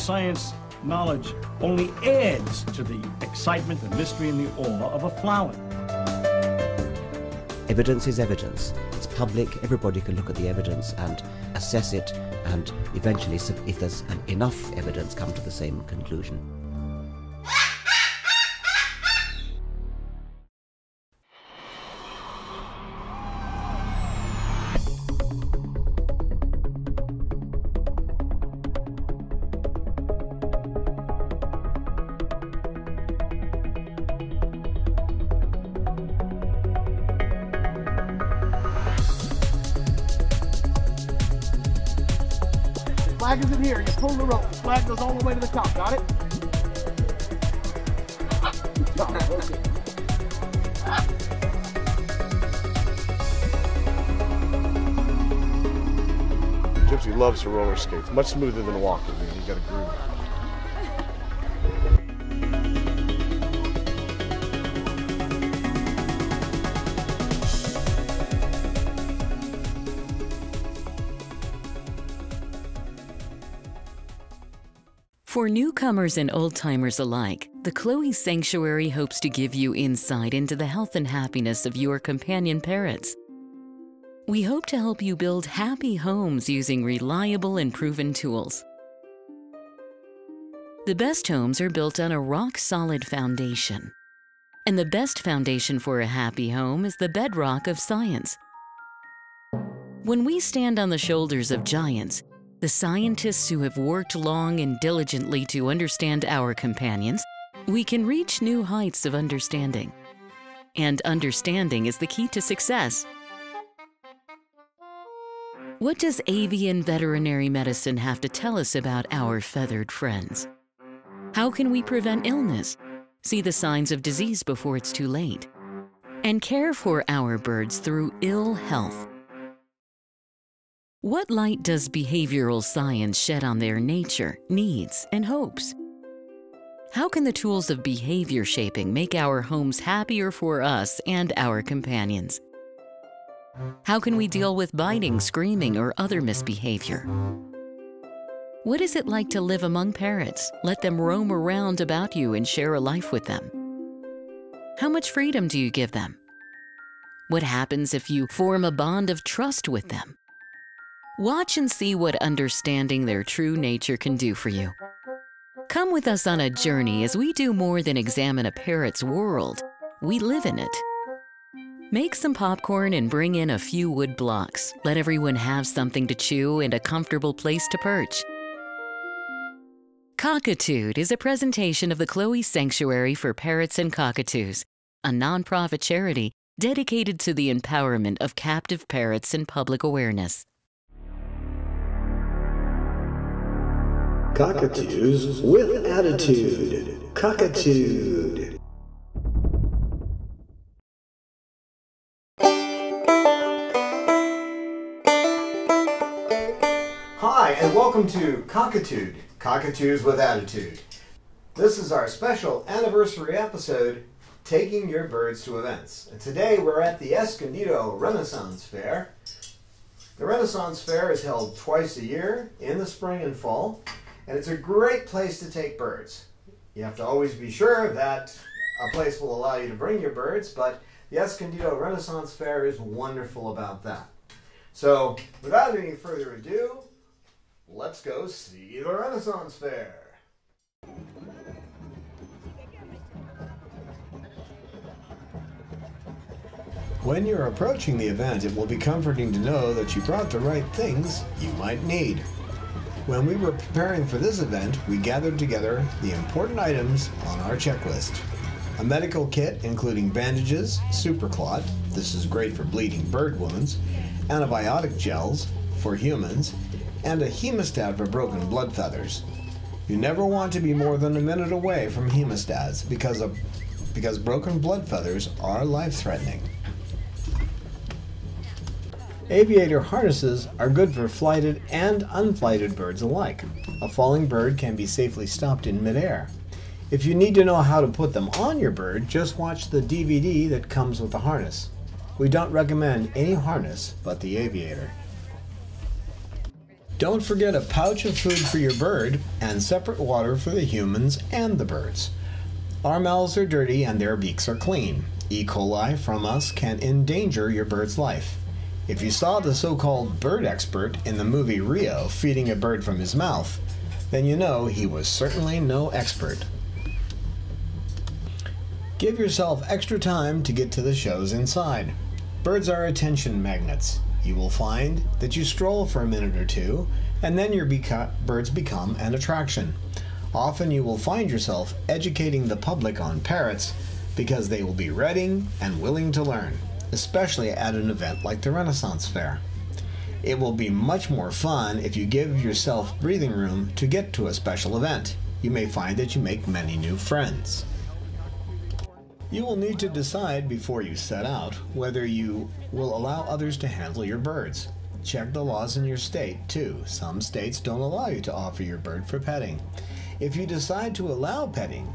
science knowledge only adds to the excitement, the mystery, and the awe of a flower. Evidence is evidence. It's public, everybody can look at the evidence and assess it, and eventually, if there's enough evidence, come to the same conclusion. Flag is in here. You pull the rope. The flag goes all the way to the top. Got it? Okay. Gypsy loves to roller skates. Much smoother than walking. You got a groove. For newcomers and old-timers alike, the Chloe Sanctuary hopes to give you insight into the health and happiness of your companion parrots. We hope to help you build happy homes using reliable and proven tools. The best homes are built on a rock-solid foundation. And the best foundation for a happy home is the bedrock of science. When we stand on the shoulders of giants, the scientists who have worked long and diligently to understand our companions, we can reach new heights of understanding. And understanding is the key to success. What does avian veterinary medicine have to tell us about our feathered friends? How can we prevent illness, see the signs of disease before it's too late, and care for our birds through ill health? What light does behavioral science shed on their nature, needs, and hopes? How can the tools of behavior shaping make our homes happier for us and our companions? How can we deal with biting, screaming, or other misbehavior? What is it like to live among parrots, let them roam around about you and share a life with them? How much freedom do you give them? What happens if you form a bond of trust with them? Watch and see what understanding their true nature can do for you. Come with us on a journey as we do more than examine a parrot's world. We live in it. Make some popcorn and bring in a few wood blocks. Let everyone have something to chew and a comfortable place to perch. Cockatude is a presentation of the Chloe Sanctuary for Parrots and Cockatoos, a nonprofit charity dedicated to the empowerment of captive parrots and public awareness. Cockatoos with attitude. Cockatude. Hi, and welcome to Cockatude, Cockatoos with Attitude. This is our special anniversary episode, Taking Your Birds to Events. And today we're at the Escondido Renaissance Fair. The Renaissance Fair is held twice a year, in the spring and fall. And it's a great place to take birds. You have to always be sure that a place will allow you to bring your birds, but the Escondido Renaissance Fair is wonderful about that. So, without any further ado, let's go see the Renaissance Fair. When you're approaching the event, it will be comforting to know that you brought the right things you might need. When we were preparing for this event, we gathered together the important items on our checklist. A medical kit including bandages, superclot, this is great for bleeding bird wounds, antibiotic gels for humans, and a hemostat for broken blood feathers. You never want to be more than a minute away from hemostats because broken blood feathers are life-threatening. Aviator harnesses are good for flighted and unflighted birds alike. A falling bird can be safely stopped in midair. If you need to know how to put them on your bird, just watch the DVD that comes with the harness. We don't recommend any harness but the Aviator. Don't forget a pouch of food for your bird and separate water for the humans and the birds. Our mouths are dirty and their beaks are clean. E. coli from us can endanger your bird's life. If you saw the so-called bird expert in the movie Rio feeding a bird from his mouth, then you know he was certainly no expert. Give yourself extra time to get to the shows inside. Birds are attention magnets. You will find that you stroll for a minute or two, and then your birds become an attraction. Often you will find yourself educating the public on parrots because they will be ready and willing to learn, especially at an event like the Renaissance Fair. It will be much more fun if you give yourself breathing room to get to a special event. You may find that you make many new friends. You will need to decide before you set out whether you will allow others to handle your birds. Check the laws in your state, too. Some states don't allow you to offer your bird for petting. If you decide to allow petting,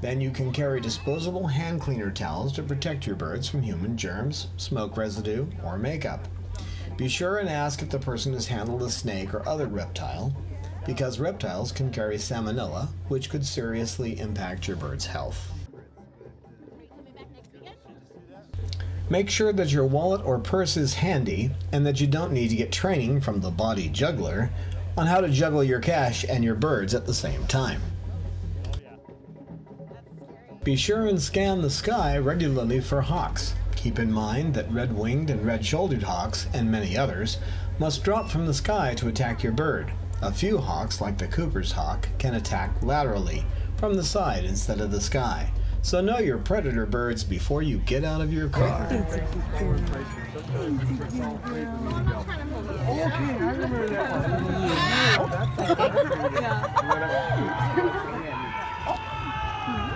then you can carry disposable hand cleaner towels to protect your birds from human germs, smoke residue, or makeup. Be sure and ask if the person has handled a snake or other reptile, because reptiles can carry salmonella, which could seriously impact your bird's health. Make sure that your wallet or purse is handy and that you don't need to get training from the body juggler on how to juggle your cash and your birds at the same time. Be sure and scan the sky regularly for hawks. Keep in mind that red-winged and red-shouldered hawks, and many others, must drop from the sky to attack your bird. A few hawks, like the Cooper's hawk, can attack laterally, from the side instead of the sky. So know your predator birds before you get out of your car.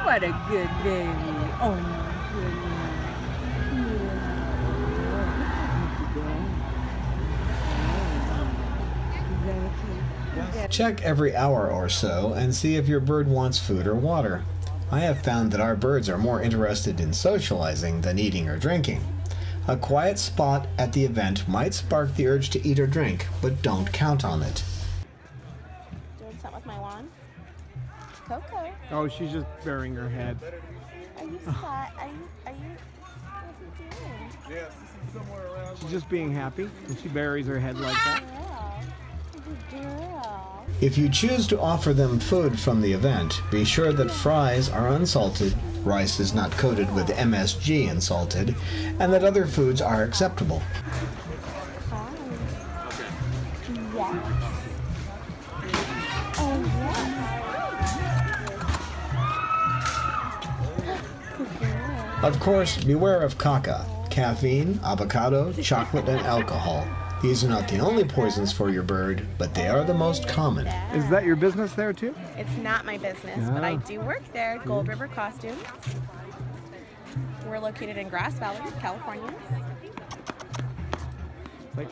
What a good baby. Oh my goodness. Check every hour or so and see if your bird wants food or water. I have found that our birds are more interested in socializing than eating or drinking. A quiet spot at the event might spark the urge to eat or drink, but don't count on it. Doing something with my wand? Coco. Oh, she's just burying her head. Are you what are you doing? Yes, this is somewhere around. She's just being happy, and she buries her head like that. Good girl. If you choose to offer them food from the event, be sure that fries are unsalted, rice is not coated with MSG and salted, and that other foods are acceptable. Hi. Yes. Oh, yes. Of course, beware of caca, caffeine, avocado, chocolate, and alcohol. These are not the only poisons for your bird, but they are the most common. Is that your business there too? It's not my business, but I do work there, Gold River Costumes. We're located in Grass Valley, California. Like,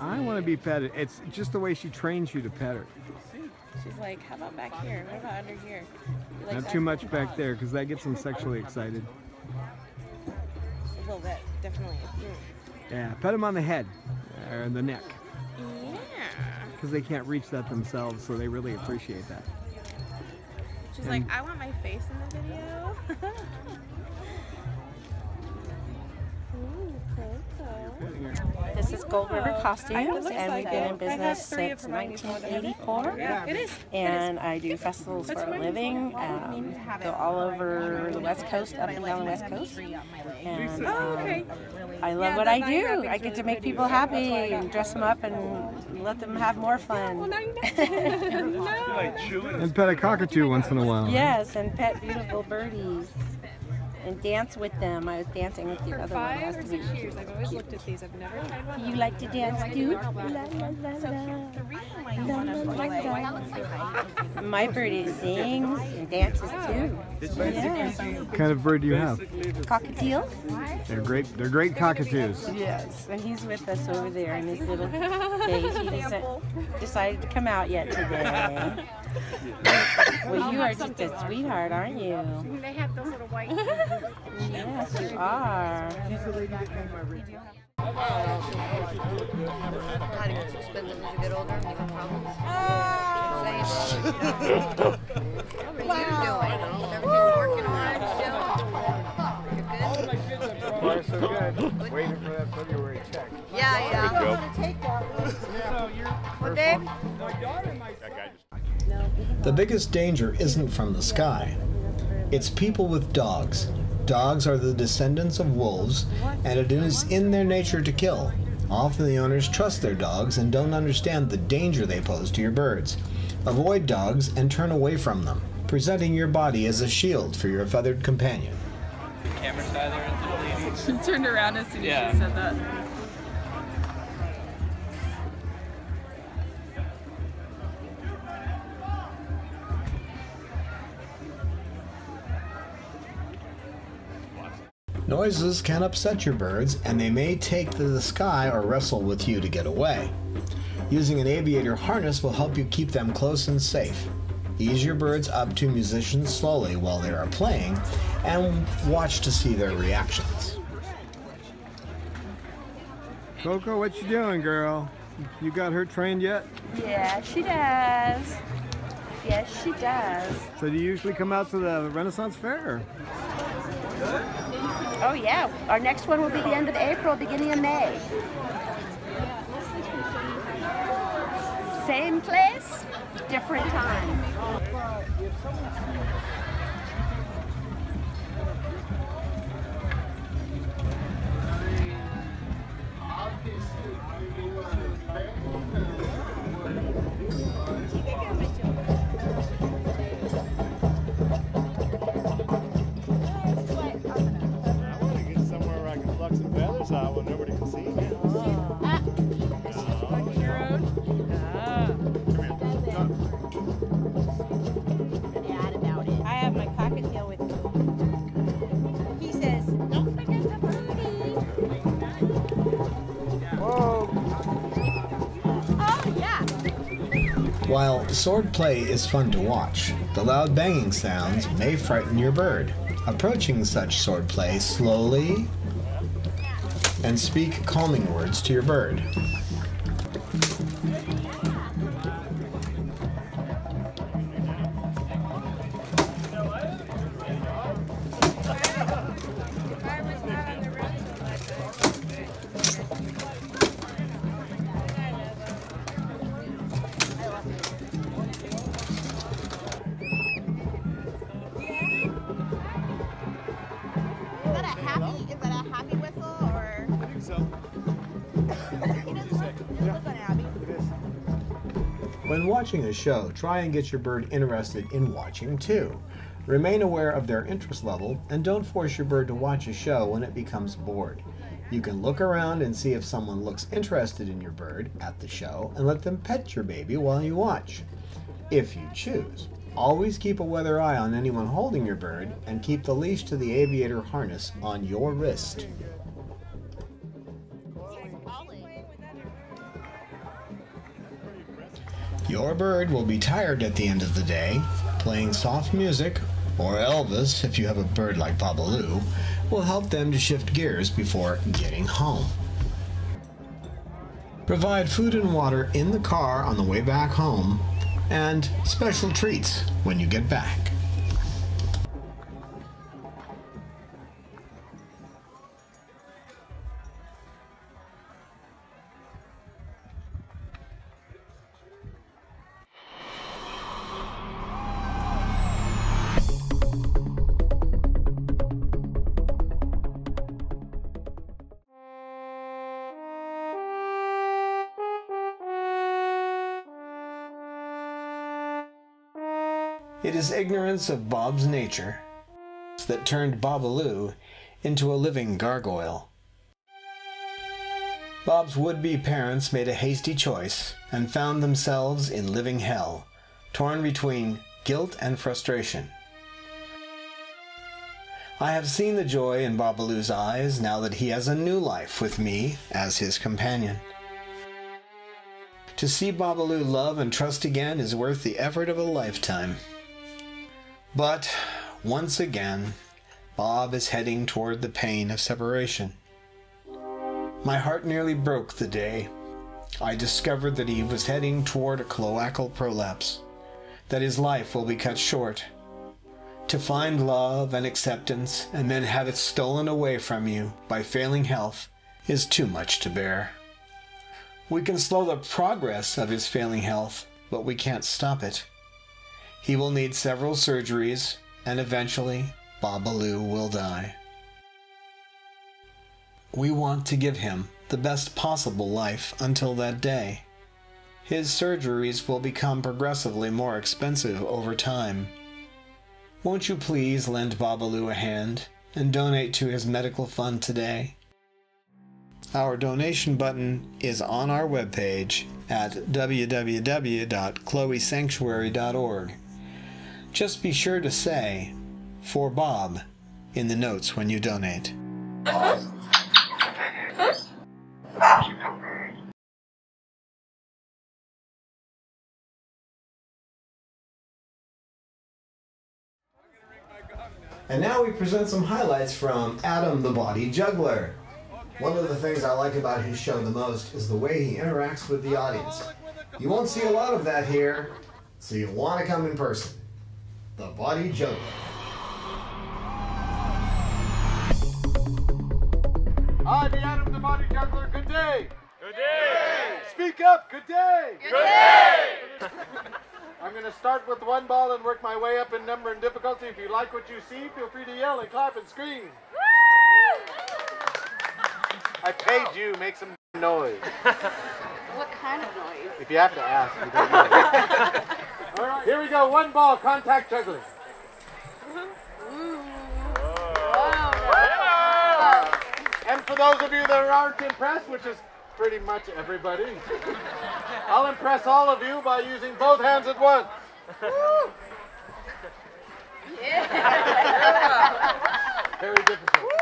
I want to be petted. It's just the way she trains you to pet her. She's like, how about back here? What about under here? Like, Not too much back there, because that gets them sexually excited. A little bit, definitely. Yeah, pet them on the head or the neck, Yeah. because they can't reach that themselves, so they really appreciate that. She's like, I want my face in the video. Ooh, Coco. This is Gold River Costumes, and we've been in business since 1984. And I do festivals for a living. Go all over the West Coast, up and down the West Coast. And I love what I do. I get to make people happy and dress them up and let them have more fun. And pet a cockatoo once in a while. Yes, and pet beautiful birdies. And dance with them. I was dancing with your other one last week. 5 or 6 years, I've always looked at these. I've never tried one. You like to dance too? My birdie sings and dances too. Yeah. What kind of bird do you have? Cockatiel? They're great cockatoos. Yes, and he's with us over there in his little cage. He hasn't decided to come out yet today. Well, you are just a sweetheart, aren't you? They have those little white. Yes, you are. God, it gets expensive as you get older and you have problems. How are you doing? Is everything working hard still? You're good? Far so good. Waiting for that February check. Yeah. What, Dave? The biggest danger isn't from the sky. It's people with dogs. Dogs are the descendants of wolves, and it is in their nature to kill. Often the owners trust their dogs and don't understand the danger they pose to your birds. Avoid dogs and turn away from them, presenting your body as a shield for your feathered companion. Camera shy there. She turned around as soon as she said that. Noises can upset your birds, and they may take to the sky or wrestle with you to get away. Using an aviator harness will help you keep them close and safe. Ease your birds up to musicians slowly while they are playing, and watch to see their reactions. Coco, what you doing, girl? You got her trained yet? Yeah, she does. Yes, she does. So do you usually come out to the Renaissance Fair? Oh yeah, our next one will be the end of April, beginning of May. Same place, different time. Out when nobody can see me. I have my cockatiel with me. He says, don't forget the birdie. Whoa! Oh, yeah. While sword play is fun to watch, the loud banging sounds may frighten your bird. Approaching such sword play slowly and speak calming words to your bird. Is that a happy whistle or? I think so. When watching a show, try and get your bird interested in watching too. Remain aware of their interest level and don't force your bird to watch a show when it becomes bored. You can look around and see if someone looks interested in your bird at the show and let them pet your baby while you watch. If you choose, always keep a weather eye on anyone holding your bird and keep the leash to the aviator harness on your wrist. Your bird will be tired at the end of the day. Playing soft music, or Elvis if you have a bird like Babaloo, will help them to shift gears before getting home. Provide food and water in the car on the way back home, and special treats when you get back. It is ignorance of Bob's nature that turned Babaloo into a living gargoyle. Bob's would-be parents made a hasty choice and found themselves in living hell, torn between guilt and frustration. I have seen the joy in Babaloo's eyes now that he has a new life with me as his companion. To see Babaloo love and trust again is worth the effort of a lifetime. But, once again, Bob is heading toward the pain of separation. My heart nearly broke the day I discovered that he was heading toward a cloacal prolapse, that his life will be cut short. To find love and acceptance and then have it stolen away from you by failing health is too much to bear. We can slow the progress of his failing health, but we can't stop it. He will need several surgeries, and eventually Babaloo will die. We want to give him the best possible life until that day. His surgeries will become progressively more expensive over time. Won't you please lend Babaloo a hand and donate to his medical fund today? Our donation button is on our webpage at www.chloesanctuary.org. Just be sure to say, "For Bob," in the notes when you donate. And now we present some highlights from Adam the Body Juggler. One of the things I like about his show the most is the way he interacts with the audience. You won't see a lot of that here, so you'll want to come in person. The Body Juggler. Hi, the Adam the Body Juggler. Good day. Good day. Speak up. Good day. Good day. I'm going to start with one ball and work my way up in number and difficulty. If you like what you see, feel free to yell and clap and scream. I paid you. Make some noise. What kind of noise? If you have to ask, you don't know. All right, here we go. One ball, contact juggling. And for those of you that aren't impressed, which is pretty much everybody, I'll impress all of you by using both hands at once. Yeah. Very difficult.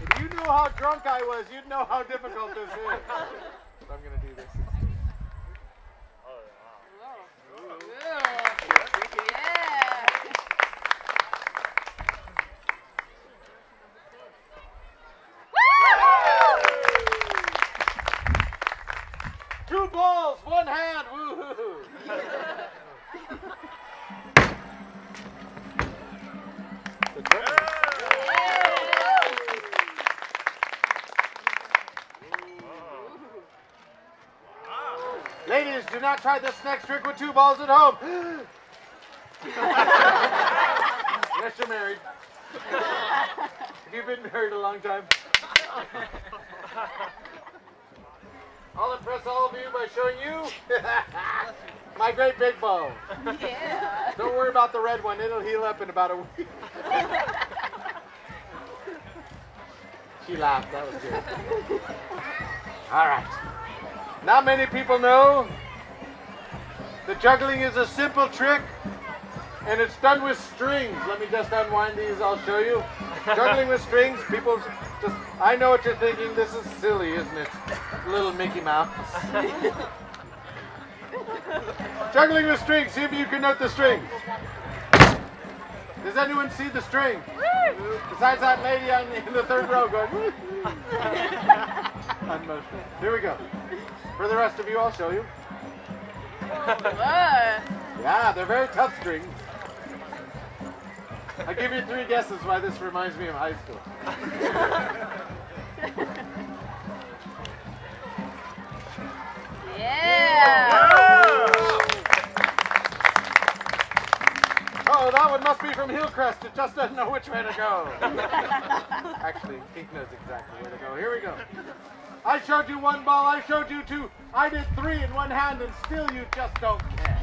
If you knew how drunk I was, you'd know how difficult this is. So I'm going to do this. Two balls, one hand, woohoo! Ladies, do not try this next trick with two balls at home. Yes, you're married. Have you been married a long time? I'll impress all of you by showing you my great big ball. Yeah. Don't worry about the red one. It'll heal up in about a week. She laughed. That was good. All right. Not many people know that juggling is a simple trick, and it's done with strings. Let me just unwind these. I'll show you. Juggling with strings, people just, I know what you're thinking. This is silly, isn't it? Little Mickey Mouse. Juggling with strings. See if you can note the strings. Does anyone see the string? Besides that lady in the third row going, here we go. For the rest of you, I'll show you. Yeah, they're very tough strings. I'll give you 3 guesses why this reminds me of high school. Yeah! Oh, that one must be from Hillcrest. It just doesn't know which way to go. Actually, he knows exactly where to go. Here we go. I showed you 1 ball. I showed you 2. I did 3 in one hand, and still you just don't care.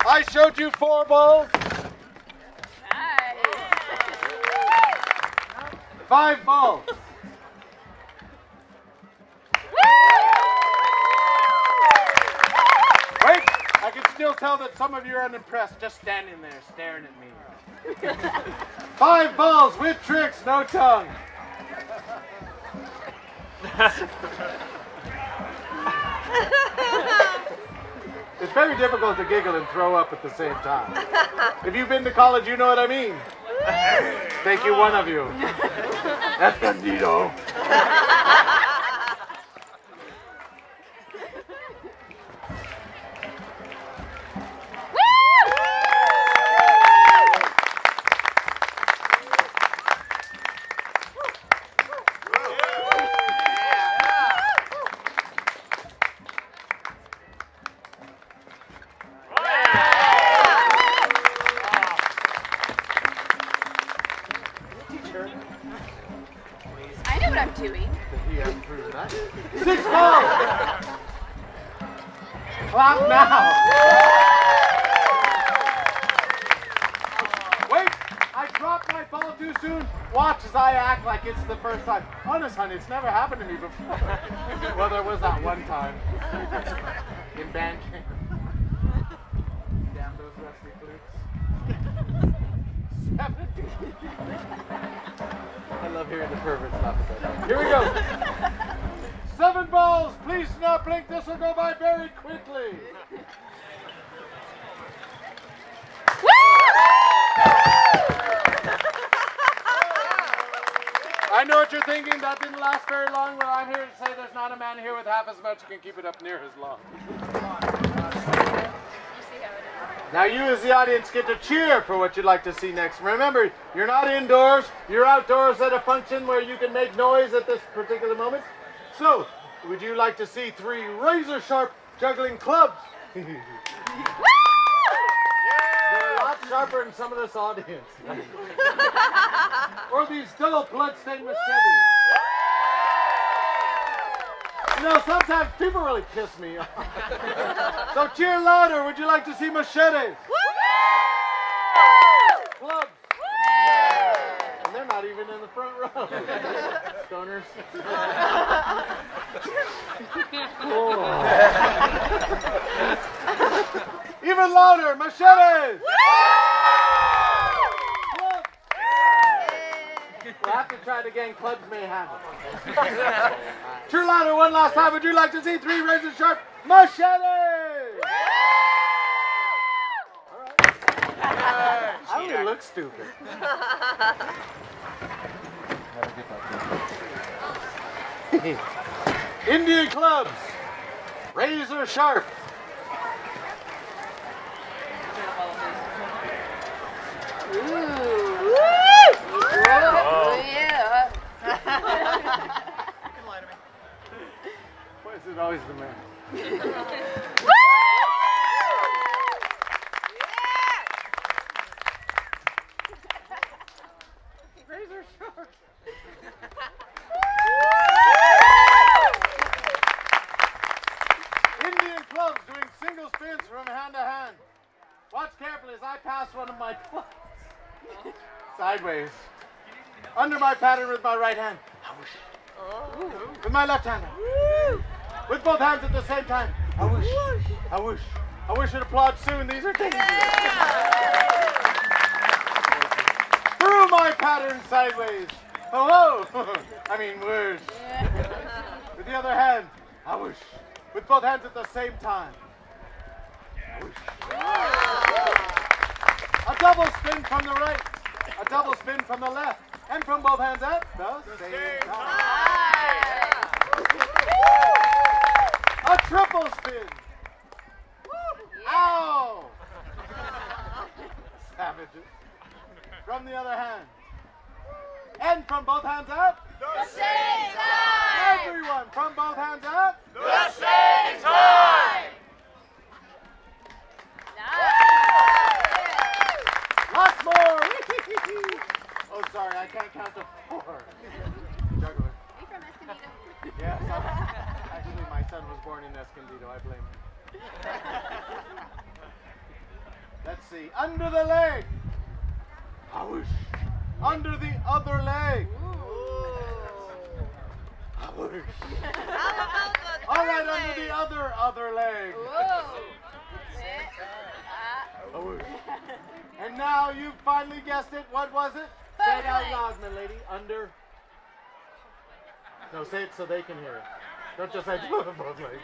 I showed you 4 balls. Nice. 5 balls. Wait, I can still tell that some of you are unimpressed just standing there staring at me. 5 balls with tricks, no tongue. It's very difficult to giggle and throw up at the same time. If you've been to college, you know what I mean. Thank you, one of you. Escondido. I know what I'm doing. He hasn't proven that. 6 balls! Clap now! Wait! I dropped my ball too soon. Watch as I act like it's the first time. Honest, honey, it's never happened to me before. Well, there was that one time. In band camp. Damn those rusty flutes. 7. I love hearing the perverts laugh at that. Here we go. 7 balls. Please do not blink. This will go by very quickly. I know what you're thinking. That didn't last very long. Well, I'm here to say there's not a man here with half as much who can keep it up near as long. Now you as the audience get to cheer for what you'd like to see next. Remember, you're not indoors, you're outdoors at a function where you can make noise at this particular moment. So, would you like to see 3 razor-sharp juggling clubs? They're a lot sharper than some of this audience. Or these double blood-stained machetes. You know, sometimes people really piss me off. So cheer louder. Would you like to see machetes? Clubs. And they're not even in the front row. Stoners. Even louder. Machetes. Clubs. We'll have to try it again. Clubs may have it. Cheer louder one last time. Would you like to see 3 razor-sharp machetes? All right. I only look stupid. Indian clubs. Razor-sharp. Yeah. Why is it always the man? Razor sharp. Indian clubs doing single spins from hand to hand. Watch carefully as I pass one of my clubs. Sideways. Under my pattern with my right hand. With my left hand. With both hands at the same time. I wish. I wish. I wish you'd applaud soon. These are dangerous. Through my pattern sideways. Oh, I mean whoosh. With the other hand. I wish. With both hands at the same time. I wish. A double spin from the right. A double spin from the left. And from both hands at the same time. A triple spin. Ow! Savages. From the other hand. And from both hands at The same time. Everyone from both hands at The same time. Lots more. Oh, sorry, I can't count to 4. Juggler. Are you from Escondido? Yes, actually, my son was born in Escondido. I blame him. Let's see. Under the leg. Awoosh. Under the other leg. Awoosh. All right, under the other leg. Awoosh. And now you've finally guessed it. What was it? Say it out loud, my lady. Under. No, say it so they can hear it. Don't just say both legs.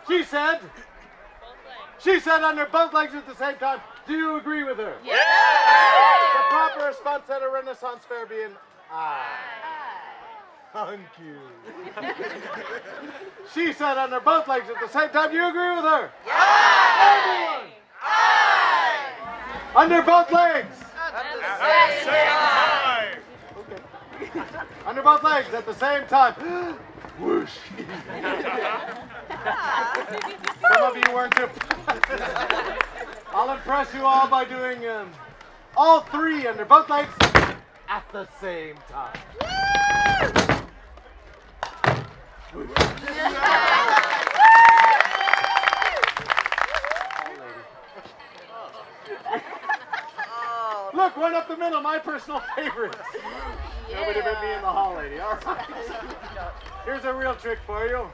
She said. She said under both legs at the same time. Do you agree with her? Yeah! Renaissance fair be an I. Thank you. She said under both legs at the same time. Do you agree with her? Aye. Everyone. Under both legs. At the same time. Okay. Under both legs at the same time. Whoosh. Some of you weren't too. I'll impress you all by doing all three under both legs at the same time. Look, one up the middle, my personal favorite. Yeah. Nobody but me in the hall lady. All right. Here's a real trick for you.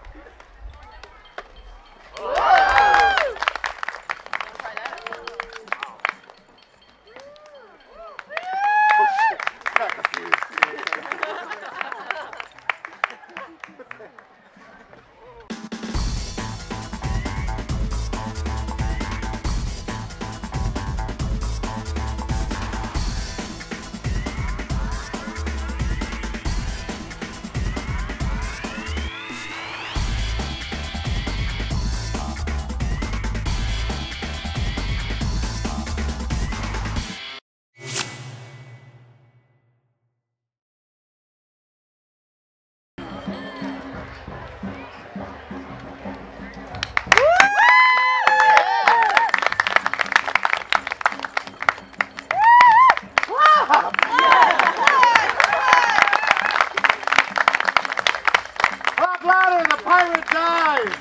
Clap louder, the pirate dies!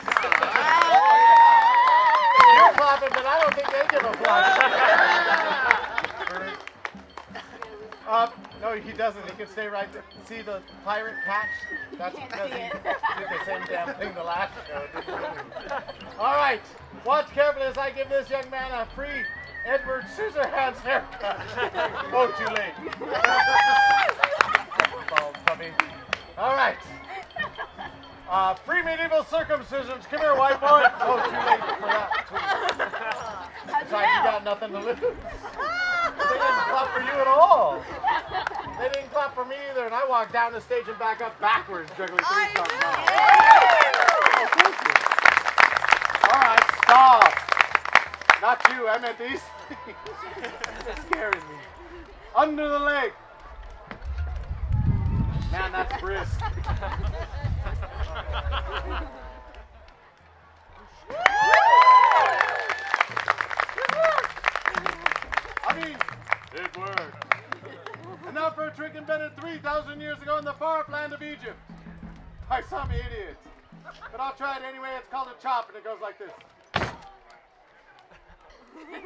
You're clapping, but I don't think they give a flap. No, he doesn't. He can stay right there. See the pirate patch? That's because he did the same damn thing the last show. All right. Watch carefully as I give this young man a free Edward Scissorhands haircut. Oh, too late. Bald puppy. All right. Free medieval circumcisions. Come here, white boy. Oh, too late for that. Besides, you got nothing to lose. They didn't clap for you at all. They didn't clap for me either, and I walked down the stage and back up backwards, juggling three songs. Oh, thank you. All right, stop. Not you. I meant these things. It's scaring me. Under the leg. Man, that's brisk. I mean, it worked. And now for a trick invented 3,000 years ago in the far up land of Egypt. By some idiot. But I'll try it anyway. It's called a chop, and it goes like this.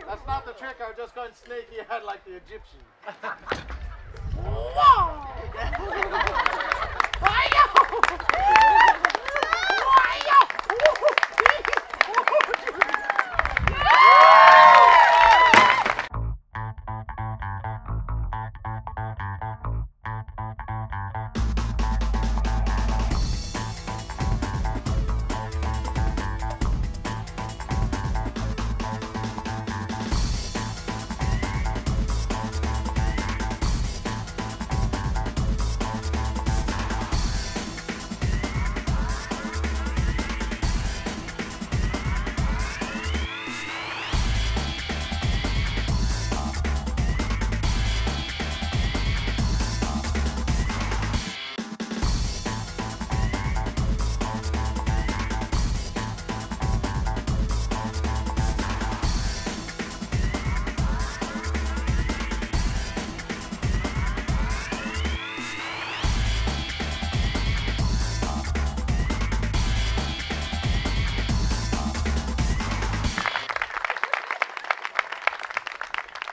That's not the trick. I was just going snaky ahead like the Egyptian.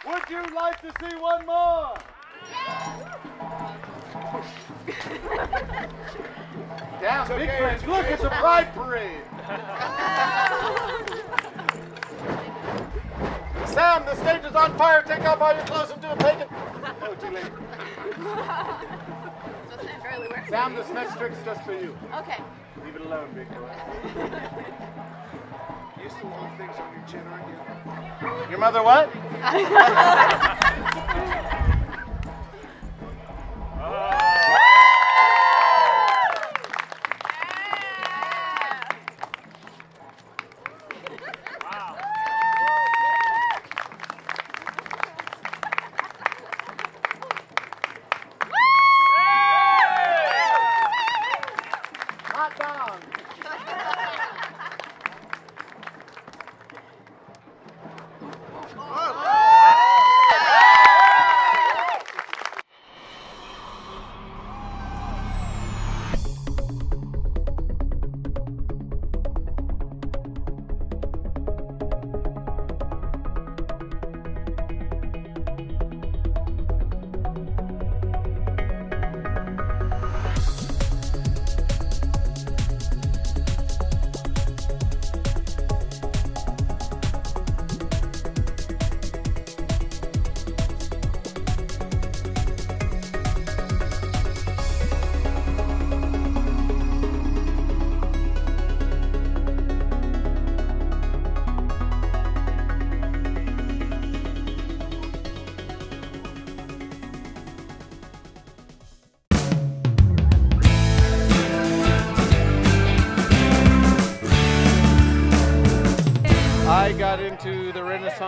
Would you like to see one more? Damn, big friends, look, it's a pride parade. Sam, the stage is on fire. Take off all your clothes and do a pagan. Oh, too late. Sam, this next trick's just for you. Okay. Leave it alone, big boy. You still hold things on your chin, aren't you? Your mother what?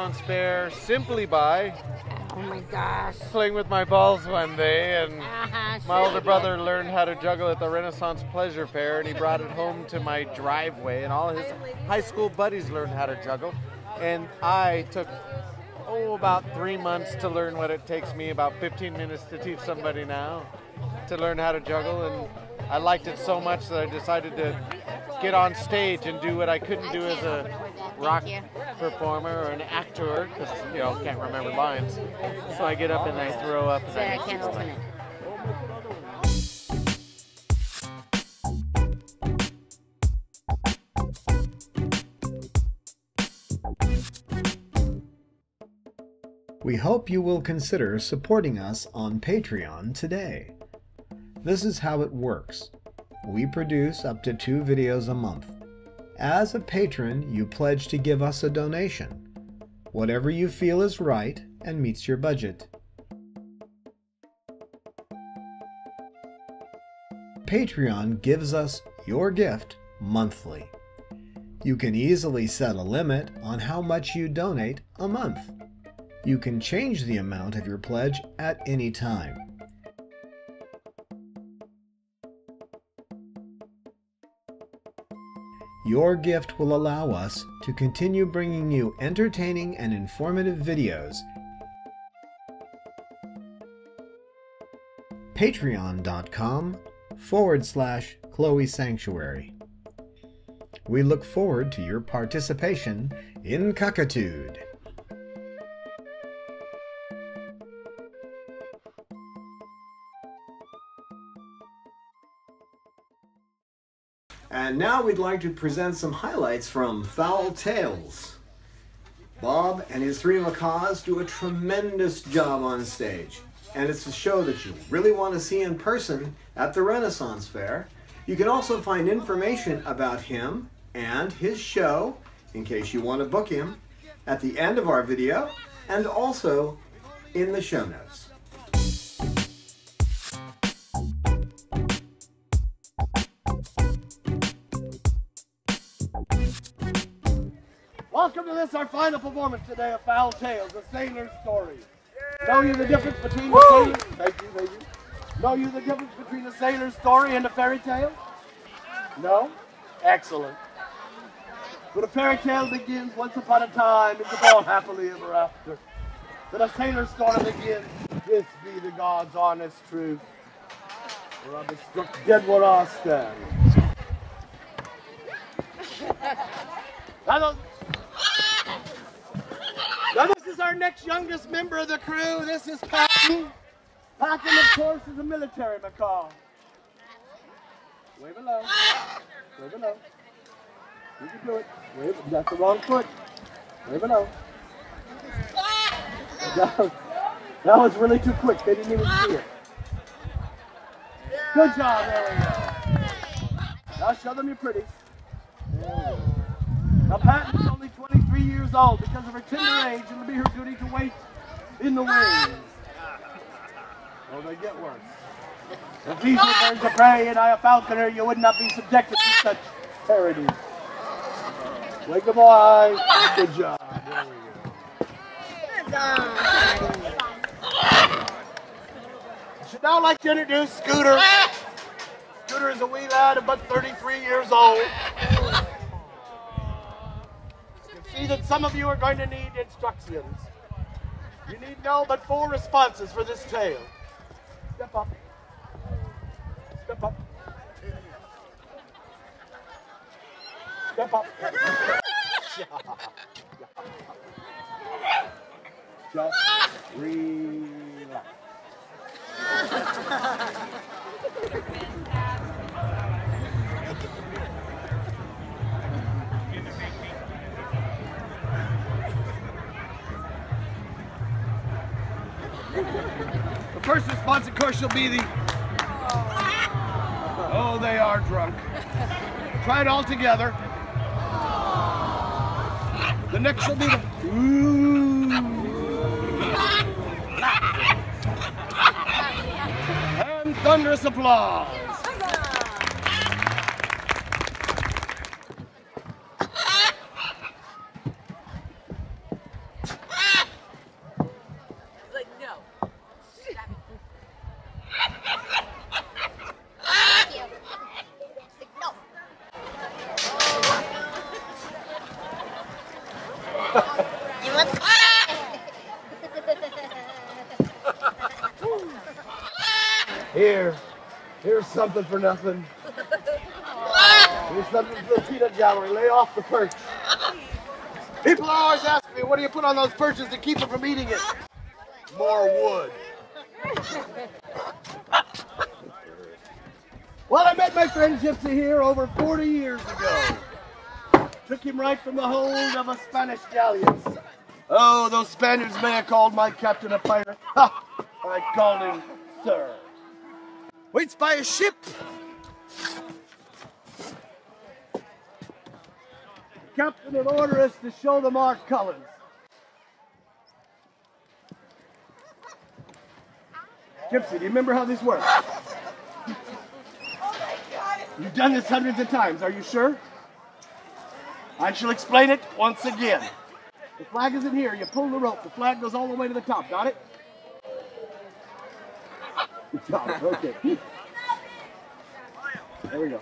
Renaissance Fair simply by Oh my gosh. playing with my balls one day, and my older brother learned how to juggle at the Renaissance Pleasure Fair, and he brought it home to my driveway, and all his high school buddies learned how to juggle, and I took about 3 months to learn what it takes me, about 15 minutes to teach somebody now to learn how to juggle, and I liked it so much that I decided to get on stage and do what I couldn't do as a rock performer or an actor, because, you know, can't remember lines. So I get up and I throw up. And I can't open it. We hope you will consider supporting us on Patreon today. This is how it works. We produce up to 2 videos a month. As a patron, you pledge to give us a donation, whatever you feel is right and meets your budget. Patreon gives us your gift monthly. You can easily set a limit on how much you donate a month. You can change the amount of your pledge at any time. Your gift will allow us to continue bringing you entertaining and informative videos. Patreon.com/Chloe Sanctuary. We look forward to your participation in Cockatude. And now we'd like to present some highlights from Foul Tales. Bob and his 3 macaws do a tremendous job on stage, and it's a show that you really want to see in person at the Renaissance Fair. You can also find information about him and his show, in case you want to book him, at the end of our video, and also in the show notes. Welcome to this, our final performance today of Foul Tales, the sailor's story. Know you the difference between the sailor... Thank you. Know you the difference between a sailor's story and a fairy tale? No? Excellent. When a fairy tale begins, once upon a time, it's all happily ever after. Then a sailor's story begins, this be the God's honest truth, or I'll be struck dead where I stand. Now this is our next youngest member of the crew. This is Patton. Patton, of course, is a military macaw. Wave hello. Wave hello. You can do it. Wave. That's the wrong foot. Wave hello. That was really too quick. They didn't even see it. Good job. There we go. Now show them your pretties. There we go. Now Patton is only 23 years old because of her tender age, and it'll be her duty to wait in the wings. Oh, they get worse. If these were birds of prey and I a falconer, you would not be subjected to such parodies. Wake the boy. Good job. There we go. Good job. I should now like to introduce Scooter. Scooter is a wee lad about 33 years old. See that some of you are going to need instructions. You need no but 4 responses for this tale. Step up. Step up. Step up. Just relax. The first response, of course, shall be the... Oh, they are drunk. Try it all together. The next shall be the... And thunderous applause. Here's something for nothing. Here's something for the peanut gallery. Lay off the perch. People always ask me, what do you put on those perches to keep them from eating it? More wood. Well, I met my friend Gypsy here over 40 years ago. Took him right from the hold of a Spanish galleon. Oh, those Spaniards may have called my captain a pirate. Ha! I called him sir. We'd spy a ship. The captain would order us to show them our colors. Gypsy, do you remember how this works? You've done this hundreds of times, are you sure? I shall explain it once again. The flag is in here, you pull the rope, the flag goes all the way to the top, got it? Good job, okay. There we go.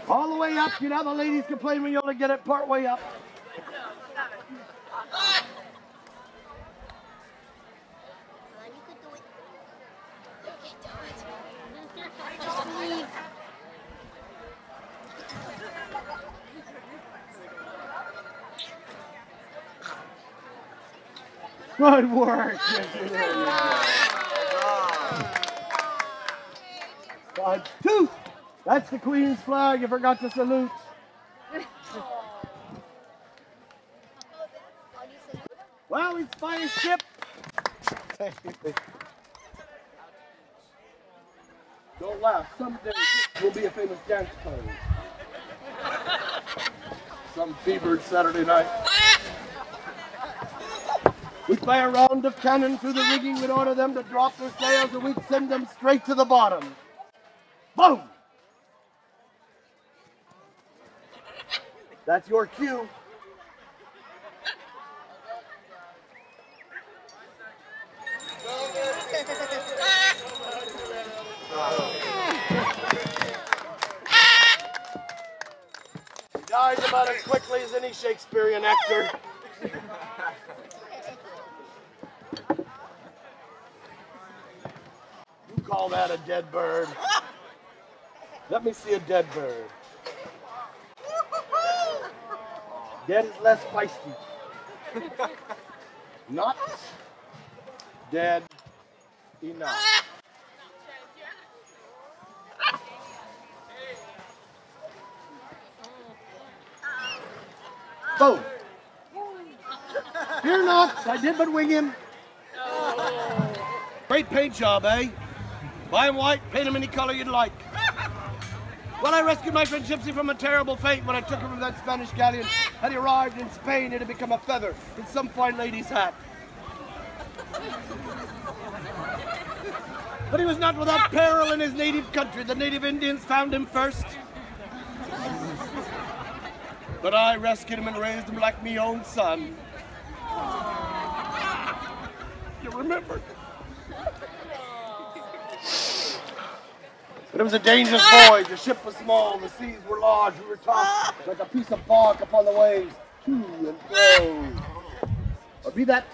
All the way up, you know the ladies complain when you only get it part way up. Good work. Cockatoo. That's the Queen's flag. You forgot to salute. Well, we spy a ship. Don't laugh. Someday we'll be a famous dance party. Some fevered Saturday night. We'd fire a round of cannon through the rigging. We'd order them to drop their sails and we'd send them straight to the bottom. Boom! That's your cue. He dies about as quickly as any Shakespearean actor. You call that a dead bird? Let me see a dead bird. Dead is less feisty. Not dead enough. Boom. Fear not, I did but wing him. Great paint job, eh? Buy him white, paint him any color you'd like. Well, I rescued my friend Gypsy from a terrible fate when I took him from that Spanish galleon. Had he arrived in Spain, it had become a feather in some fine lady's hat. But he was not without peril in his native country. The native Indians found him first. But I rescued him and raised him like me own son. You remember? But it was a dangerous voyage. The ship was small, the seas were large. We were tossed like a piece of bark upon the waves, to and fro. Or be that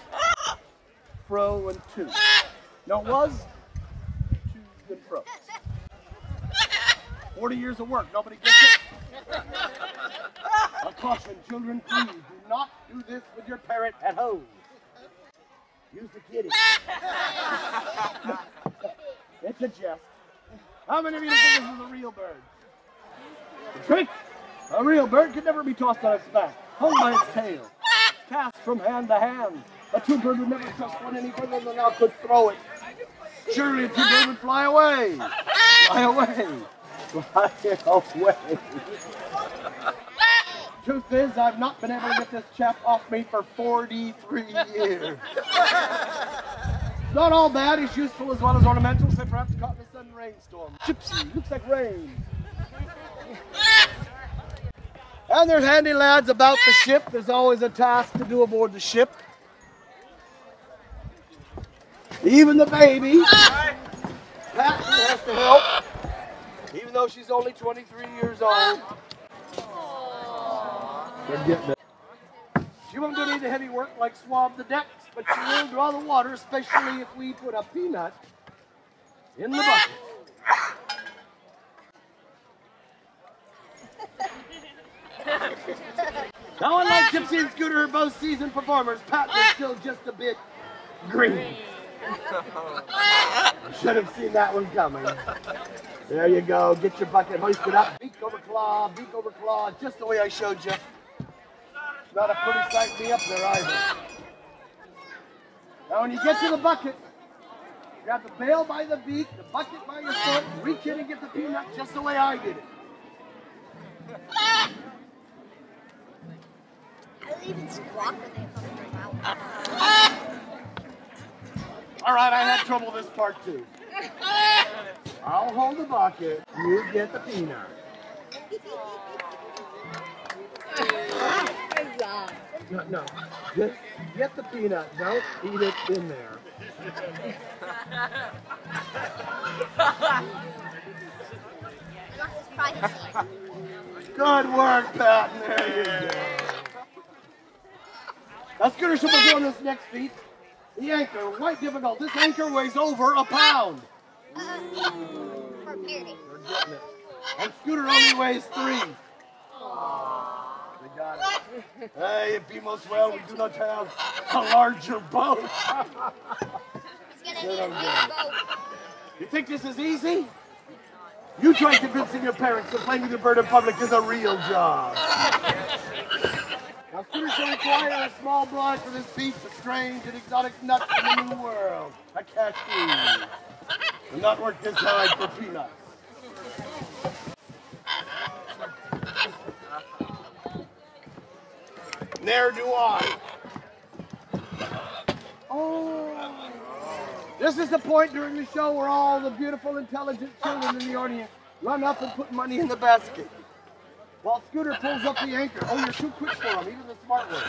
fro and to. No, it was to and fro. 40 years of work, nobody gets it? A caution, children, please, do not do this with your parrot at home. Use the kitty. It's a jest. How many of you think this is a real bird? The trick? A real bird can never be tossed on its back, hung by its tail, cast from hand to hand. A true bird would never trust one any further than thou could throw it. Surely a true bird would fly away. Fly away. Fly away. Truth is, I've not been able to get this chap off me for 43 years. Not all bad, he's useful as well as ornamental, say perhaps caught in a sudden rainstorm. Gypsy, looks like rain. And there's handy lads about the ship. There's always a task to do aboard the ship. Even the baby, Pat has to help, even though she's only 23 years old. We're getting it. She won't do any of the heavy work like swab the decks, but she will draw the water, especially if we put a peanut in the bucket. Now, unlike Gypsy and Scooter, both seasoned performers, Pat was still just a bit green. Should have seen that one coming. There you go. Get your bucket hoisted up. Beak over claw, just the way I showed you. Not a pretty sight to be up there either. Now, when you get to the bucket, grab the bail by the beak, the bucket by your foot, reach in and get the peanut just the way I did it. I'll even squawk when they come in my mouth. All right, I had trouble this part too. I'll hold the bucket, you get the peanut. No, just get the peanut, don't eat it in there. Good work, Pat, there you go. Now, Scooter should perform this next feat. The anchor, quite difficult. This anchor weighs over a pound. We're getting it. And Scooter only weighs 3. We got it. Hey, it be most well we do not have a larger boat. You think this is easy? You try convincing your parents that playing with your bird in public is a real job. Now, Scooter shall require a small blind for this feat, a strange and exotic nut from the new world, a cockatoo. Will not work this hard for peanuts. Ne'er do I. Oh. This is the point during the show where all the beautiful, intelligent children in the audience run up and put money in the basket. While Scooter pulls up the anchor. Oh, you're too quick for him, even the smart one.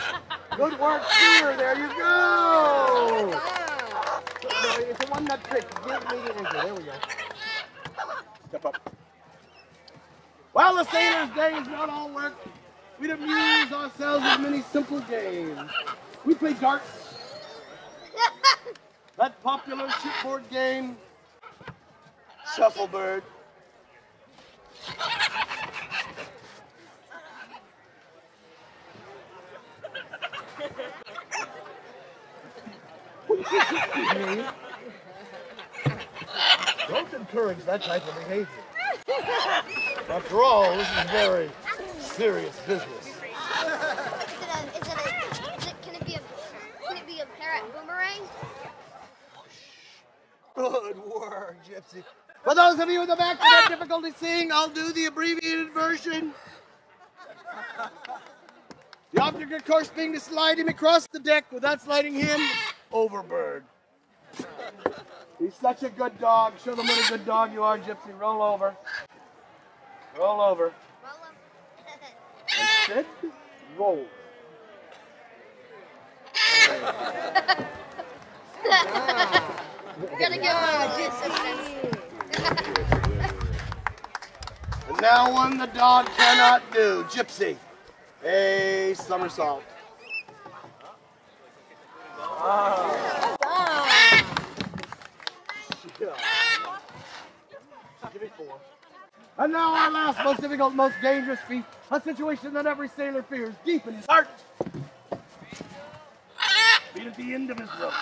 Good work, Scooter. There you go. No, it's a one-nut trick. Give me the anchor. There we go. Step up. Well, the sailor's day is not all work. We'd amuse ourselves with many simple games. We play darts. That popular shipboard game, Shufflebird. Don't encourage that type of behavior. After all, this is very serious business. Can it be a parrot boomerang? Good work, Gypsy. For those of you in the back that have difficulty seeing, I'll do the abbreviated version. The object, of course, being to slide him across the deck without sliding him overboard. He's such a good dog. Show them what a good dog you are, Gypsy. Roll over. Roll over. And sit, roll. Gotta give And now one the dog cannot do. Gypsy. A somersault. Give me 4. And now our last, most difficult, most dangerous feat. A situation that every sailor fears deep in his heart. Feet at the end of his rope.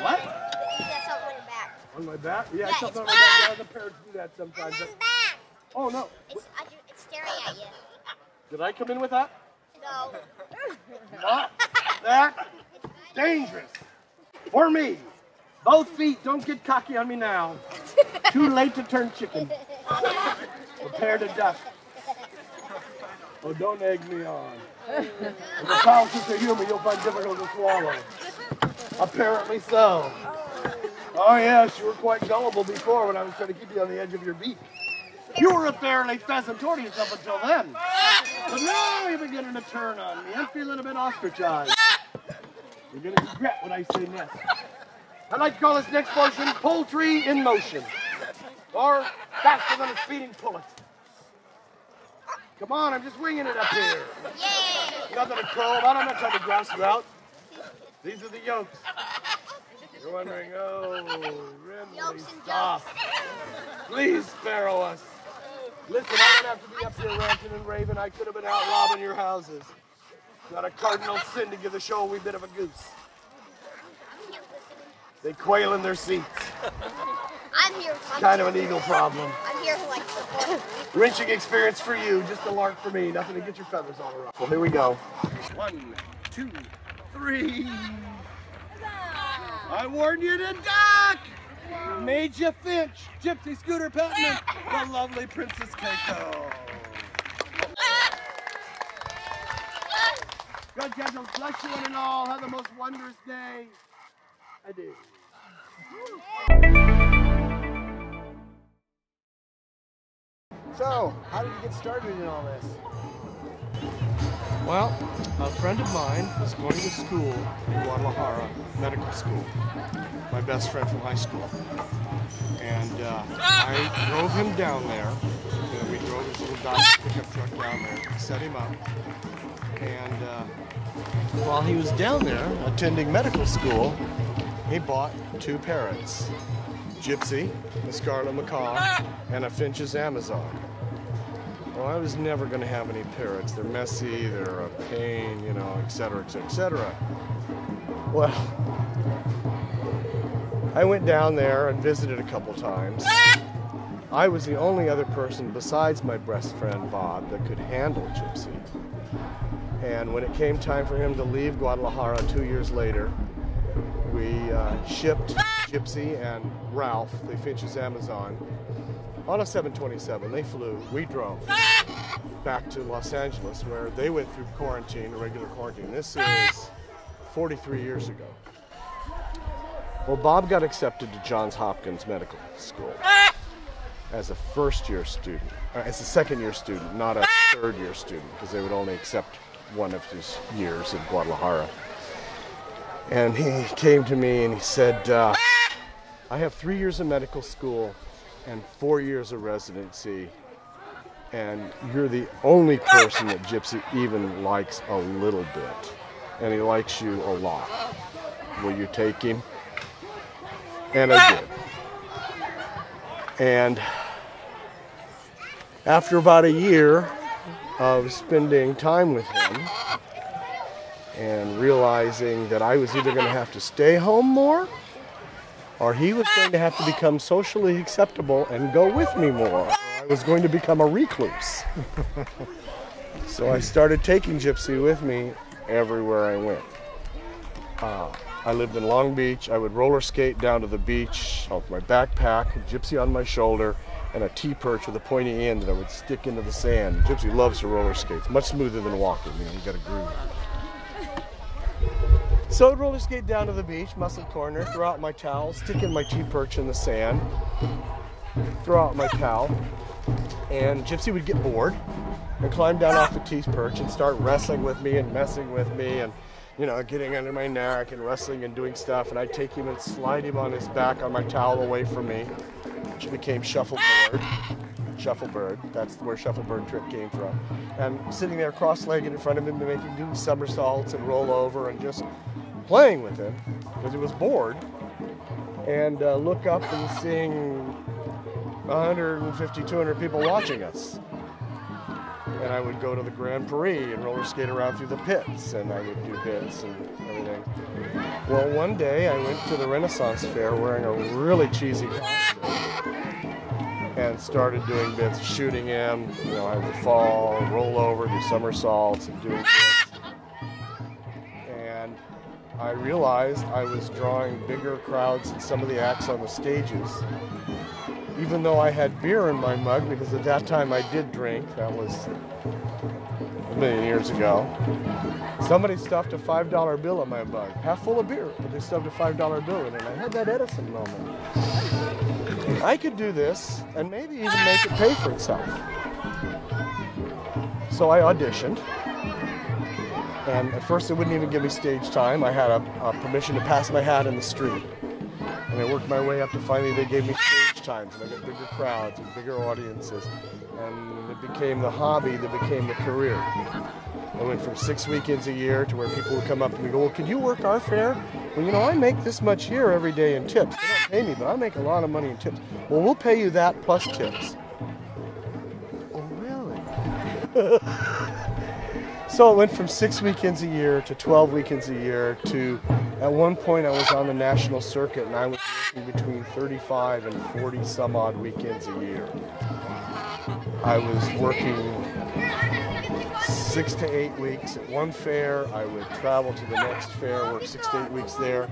What? On my back? Yeah, I something on my back. Yeah, the parrots do that sometimes. Oh, no. It's staring at you. Did I come in with that? No. Not that dangerous. For me. Both feet. Don't get cocky on me now. Too late to turn chicken. Prepare to duck. Oh, don't egg me on. And the foul sense of humor you'll find difficult to swallow. Apparently so. Oh yes, you were quite gullible before when I was trying to keep you on the edge of your beak. You were a fairly pheasant toward yourself until then. But now you're beginning to turn on me. I'm feeling a bit ostracized. You're going to regret what I say next. I'd like to call this next portion Poultry in Motion. Or faster than a speeding pullet. Come on, I'm just winging it up here. Nothing to probe. I'm not trying to grouse you out. These are the yolks. You're wondering, oh, Rimley, stop. Please sparrow us. Listen, I don't have to be up here ranting and raving. I could have been out robbing your houses. Not a cardinal sin to give the show a wee bit of a goose. They quail in their seats. I'm here. Kind of an eagle problem. I'm here for like support. Wrenching experience for you, just a lark for me. Nothing to get your feathers all around. Well, here we go. 1, 2, 3. I warned you to duck! Made you finch, Gypsy Scooter Patman, the lovely Princess Keiko. God, God, bless you one and all. Have the most wondrous day. I do. So, how did you get started in all this? Well, a friend of mine was going to school in Guadalajara, medical school. My best friend from high school. And I drove him down there. And we drove his little Dodge pickup truck down there, set him up. And while he was down there attending medical school, he bought 2 parrots. Gypsy, a scarlet macaw, and a Finch's Amazon. Well, I was never going to have any parrots. They're messy, they're a pain, you know, etc., etc., etc. Well, I went down there and visited a couple times. I was the only other person besides my best friend Bob that could handle Gypsy. And when it came time for him to leave Guadalajara 2 years later, we shipped Gypsy and Ralph, the Finch's Amazon, on a 727. They flew, we drove back to Los Angeles where they went through quarantine, a regular quarantine. This is 43 years ago. Well, Bob got accepted to Johns Hopkins Medical School as a first-year student, as a second-year student, not a third-year student, because they would only accept one of his years in Guadalajara. And he came to me and he said, I have 3 years of medical school and 4 years of residency, and you're the only person that Gypsy even likes a little bit, and he likes you a lot. Will you take him? And I did. And after about a year of spending time with him and realizing that I was either going to have to stay home more or he was going to have to become socially acceptable and go with me more. I was going to become a recluse. So I started taking Gypsy with me everywhere I went. I lived in Long Beach. I would roller skate down to the beach with my backpack, Gypsy on my shoulder, and a T-perch with a pointy end that I would stick into the sand. Gypsy loves to roller skate. It's much smoother than walking. You know, you got a groove. So I'd roller skate down to the beach, Muscle Corner, throw out my towel, stick in my T-perch in the sand, throw out my towel, and Gypsy would get bored and climb down off the T-perch and start wrestling with me and messing with me and, you know, getting under my neck and wrestling and doing stuff. And I'd take him and slide him on his back on my towel away from me, which became Shuffleboard. Shufflebird, that's where Shufflebird trick came from. And sitting there cross-legged in front of him and doing somersaults and roll over and just playing with him because he was bored, and look up and seeing 150, 200 people watching us. And I would go to the Grand Prix and roller skate around through the pits, and I would do bits and everything. Well, one day I went to the Renaissance Fair wearing a really cheesy costume and started doing bits, shooting him. You know, I would fall, roll over, do somersaults, and doing bits. And I realized I was drawing bigger crowds than some of the acts on the stages. Even though I had beer in my mug, because at that time I did drink. That was a million years ago. Somebody stuffed a $5 bill in my mug, half full of beer, but they stuffed a $5 bill in it. And I had that Edison moment. I could do this and maybe even make it pay for itself. So I auditioned. And at first they wouldn't even give me stage time. I had a permission to pass my hat in the street. And I worked my way up to finally they gave me stage times. And I got bigger crowds and bigger audiences. And it became the hobby that became the career. I went from 6 weekends a year to where people would come up to me and go, well, could you work our fair? Well, you know, I make this much here every day in tips. They don't pay me, but I make a lot of money in tips. Well, we'll pay you that plus tips. Oh, really? So it went from 6 weekends a year to 12 weekends a year to, at one point I was on the national circuit and I was working between 35 and 40 some odd weekends a year. I was working 6 to 8 weeks at one fair. I would travel to the next fair, work 6 to 8 weeks there,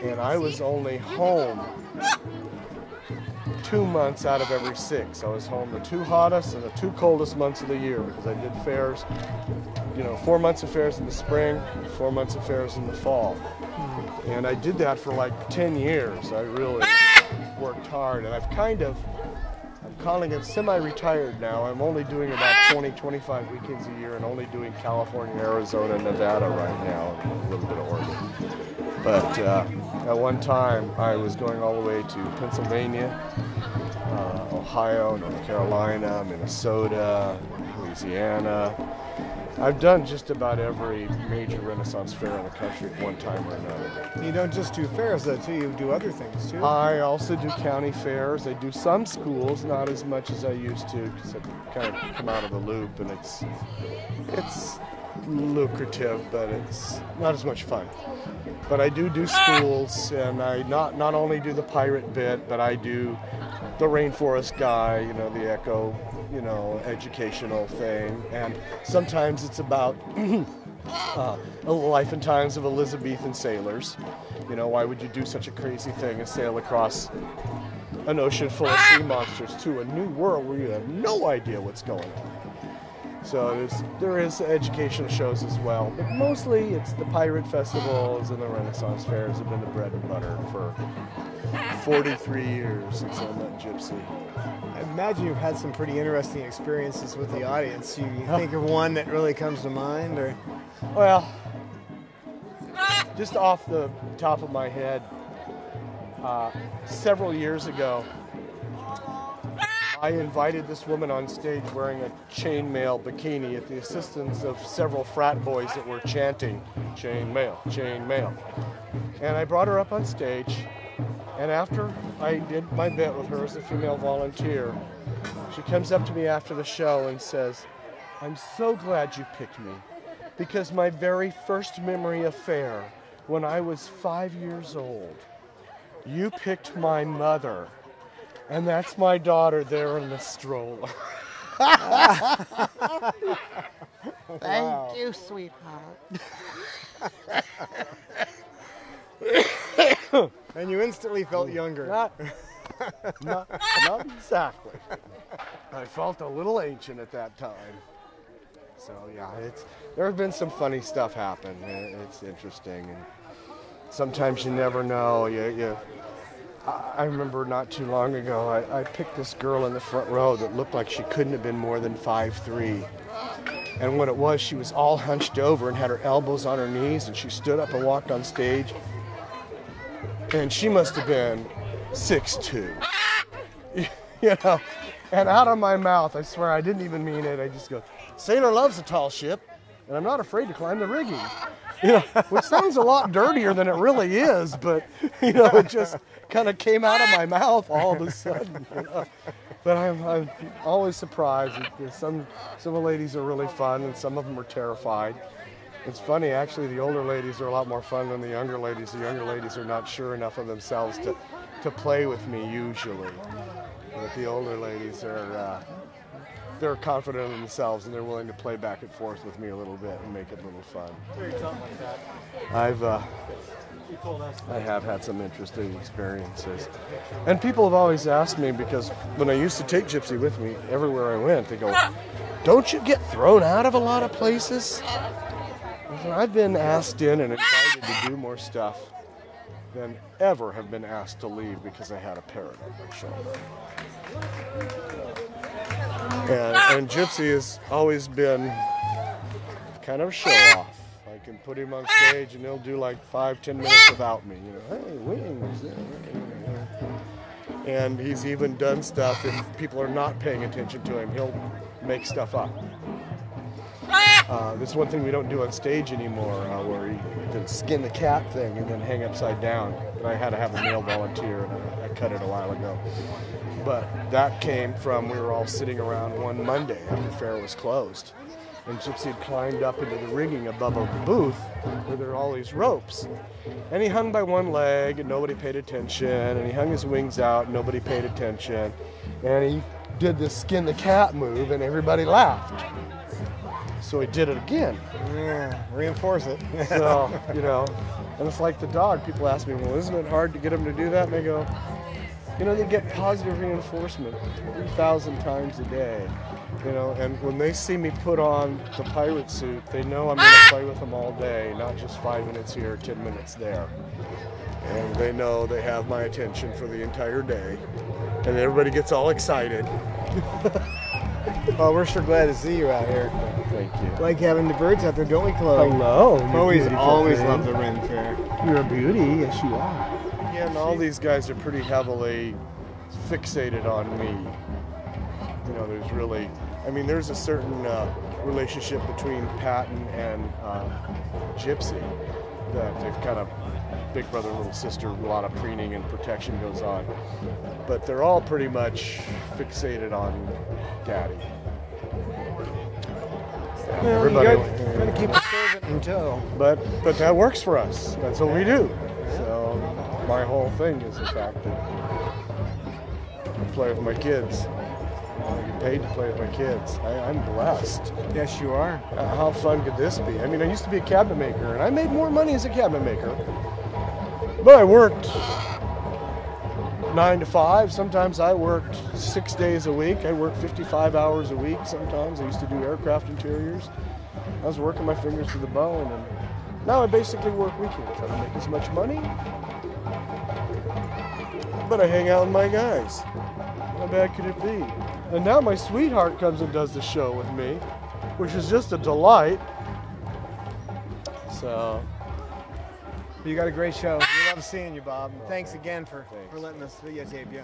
and I was only home 2 months out of every 6. I was home the 2 hottest and the 2 coldest months of the year because I did fairs, you know, 4 months of fairs in the spring, 4 months of fairs in the fall. And I did that for like 10 years. I really worked hard, and I'm calling it semi-retired now. I'm only doing about 20, 25 weekends a year and only doing California, Arizona, Nevada right now, and a little bit of Oregon. But at one time, I was going all the way to Pennsylvania, Ohio, North Carolina, Minnesota, Louisiana. I've done just about every major Renaissance fair in the country at one time or another. You don't just do fairs, though, too. You do other things, too. I also do county fairs. I do some schools, not as much as I used to, because I've kind of come out of the loop, and it's lucrative, but it's not as much fun. But I do schools, and I not only do the pirate bit, but I do the rainforest guy, you know, the eco, you know, educational thing, and sometimes it's about the life and times of Elizabethan sailors. You know, why would you do such a crazy thing as sail across an ocean full of sea monsters to a new world where you have no idea what's going on? So there is educational shows as well, but mostly it's the pirate festivals and the Renaissance fairs have been the bread and butter for 43 years since I met Gypsy. I imagine you've had some pretty interesting experiences with the audience. You think of one that really comes to mind, or? Well, just off the top of my head, several years ago, I invited this woman on stage wearing a chainmail bikini at the assistance of several frat boys that were chanting, "Chainmail, chainmail." And I brought her up on stage, and after I did my bit with her as a female volunteer, she comes up to me after the show and says, "I'm so glad you picked me, because my very first memory of fair, when I was 5 years old, you picked my mother. And that's my daughter there in the stroller." Thank you, sweetheart. And you instantly felt younger. Not exactly. I felt a little ancient at that time. So yeah, there have been some funny stuff happen. It's interesting, and sometimes you never know. I remember not too long ago, I picked this girl in the front row that looked like she couldn't have been more than 5'3". And what it was, she was all hunched over and had her elbows on her knees, and she stood up and walked on stage. And she must have been 6'2". You know, and out of my mouth, I swear I didn't even mean it, I just go, "Sailor loves a tall ship, and I'm not afraid to climb the rigging." You know, which sounds a lot dirtier than it really is, but, you know, it just kind of came out of my mouth all of a sudden. You know? But I'm always surprised. Some of the ladies are really fun, and some of them are terrified. It's funny, actually, the older ladies are a lot more fun than the younger ladies. The younger ladies are not sure enough of themselves to play with me, usually. But the older ladies are... they're confident in themselves, and they're willing to play back and forth with me a little bit and make it a little fun. I have had some interesting experiences. And people have always asked me, because when I used to take Gypsy with me everywhere I went, they go, don't you get thrown out of a lot of places? I've been asked in and invited to do more stuff than ever have been asked to leave because I had a parrot on my shoulder. And Gypsy has always been kind of a show-off. I can put him on stage and he'll do like 5-10 minutes without me. You know, hey, wings. And he's even done stuff, if people are not paying attention to him, he'll make stuff up. This is one thing we don't do on stage anymore, where he did skin the cat thing and then hang upside down. But I had to have a male volunteer, and I cut it a while ago. But that came from, we were all sitting around one Monday after fair was closed. And Gypsy had climbed up into the rigging above a booth where there are all these ropes. And he hung by one leg and nobody paid attention. And he hung his wings out and nobody paid attention. And he did this skin the cat move and everybody laughed. So he did it again. Yeah, reinforce it. So, you know, and it's like the dog. People ask me, well, isn't it hard to get him to do that? And I go, you know, they get positive reinforcement 3,000 times a day. You know, and when they see me put on the pirate suit, they know I'm going to play with them all day, not just 5 minutes here, 10 minutes there. And they know they have my attention for the entire day. And everybody gets all excited. Well, we're sure glad to see you out here. Thank you. Like having the birds out there, don't we, Chloe? Hello. Chloe's always loved the Ren Fair. You're a beauty, yes you are. Yeah, and all these guys are pretty heavily fixated on me. You know, there's really, I mean, there's a certain relationship between Patton and Gypsy that they've kind of, big brother, little sister, a lot of preening and protection goes on. But they're all pretty much fixated on Daddy. Well, everybody you gotta keep the servant in tow. But that works for us. That's what we do. So my whole thing is the fact that I play with my kids. I get paid to play with my kids. I'm blessed. Yes, you are. How fun could this be? I mean, I used to be a cabinet maker, and I made more money as a cabinet maker. But I worked 9 to 5. Sometimes I worked 6 days a week. I worked 55 hours a week sometimes. I used to do aircraft interiors. I was working my fingers to the bone, and now I basically work weekends. I don't make as much money, but I hang out with my guys. How bad could it be? And now my sweetheart comes and does the show with me, which is just a delight. So... You got a great show. We love seeing you, Bob. Thanks again for letting us videotape you.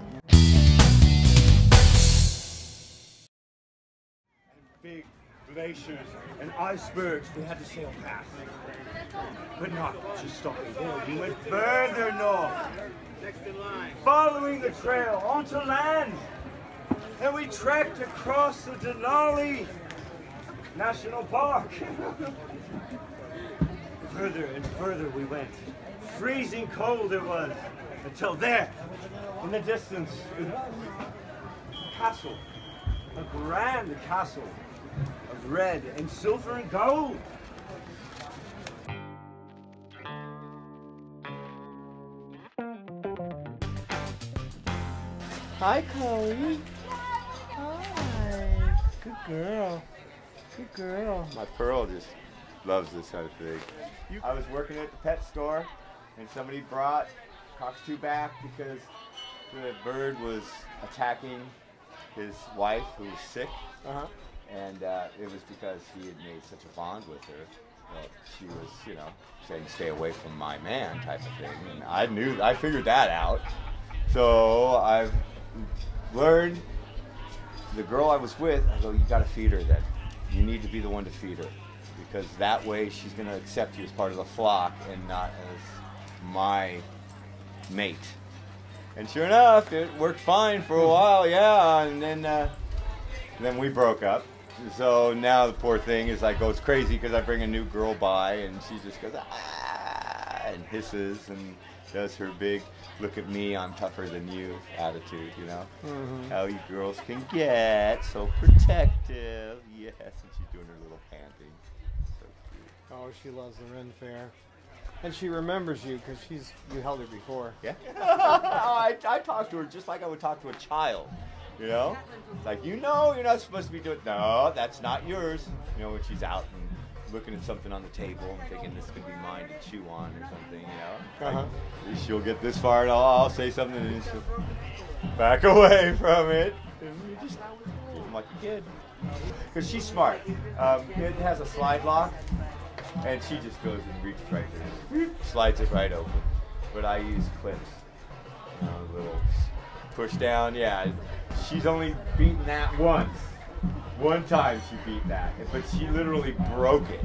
Big glaciers and icebergs we had to sail past. But not just stopping there. We went further north, following the trail onto land. And we trekked across the Denali National Park. Further and further we went. Freezing cold it was, until there, in the distance, a castle, a grand castle of red and silver and gold. Hi, Chloe. Hi. Good girl. Good girl. My Pearl just loves this kind of thing. I was working at the pet store, and somebody brought Cockatoo back because the bird was attacking his wife, who was sick. And it was because he had made such a bond with her that she was, you know, saying stay away from my man type of thing. And I figured that out. So I've learned, the girl I was with, I go, you gotta feed her then. You need to be the one to feed her. Because that way she's going to accept you as part of the flock and not as my mate. And sure enough, it worked fine for a while, yeah, and then we broke up. So now the poor thing is like goes crazy because I bring a new girl by and she just goes, ah, and hisses and does her big, look at me, I'm tougher than you attitude, you know? How you girls can get so protective. Yes, and she's doing her little panting. Oh, she loves the Ren Fair. And she remembers you because you held her before. Yeah. I talk to her just like I would talk to a child. You know? It's like, you know you're not supposed to be doing, no, that's not yours. You know, when she's out and looking at something on the table and thinking this could be mine to chew on or something, you know? Like, she'll get this far and I'll say something and she'll back away from it. And you just treat them like a kid. Because she's smart. It has a slide lock, and she just goes and reaches right there, slides it right open. But I use clips, little push down. Yeah, she's only beaten that once. One time she beat that, but she literally broke it.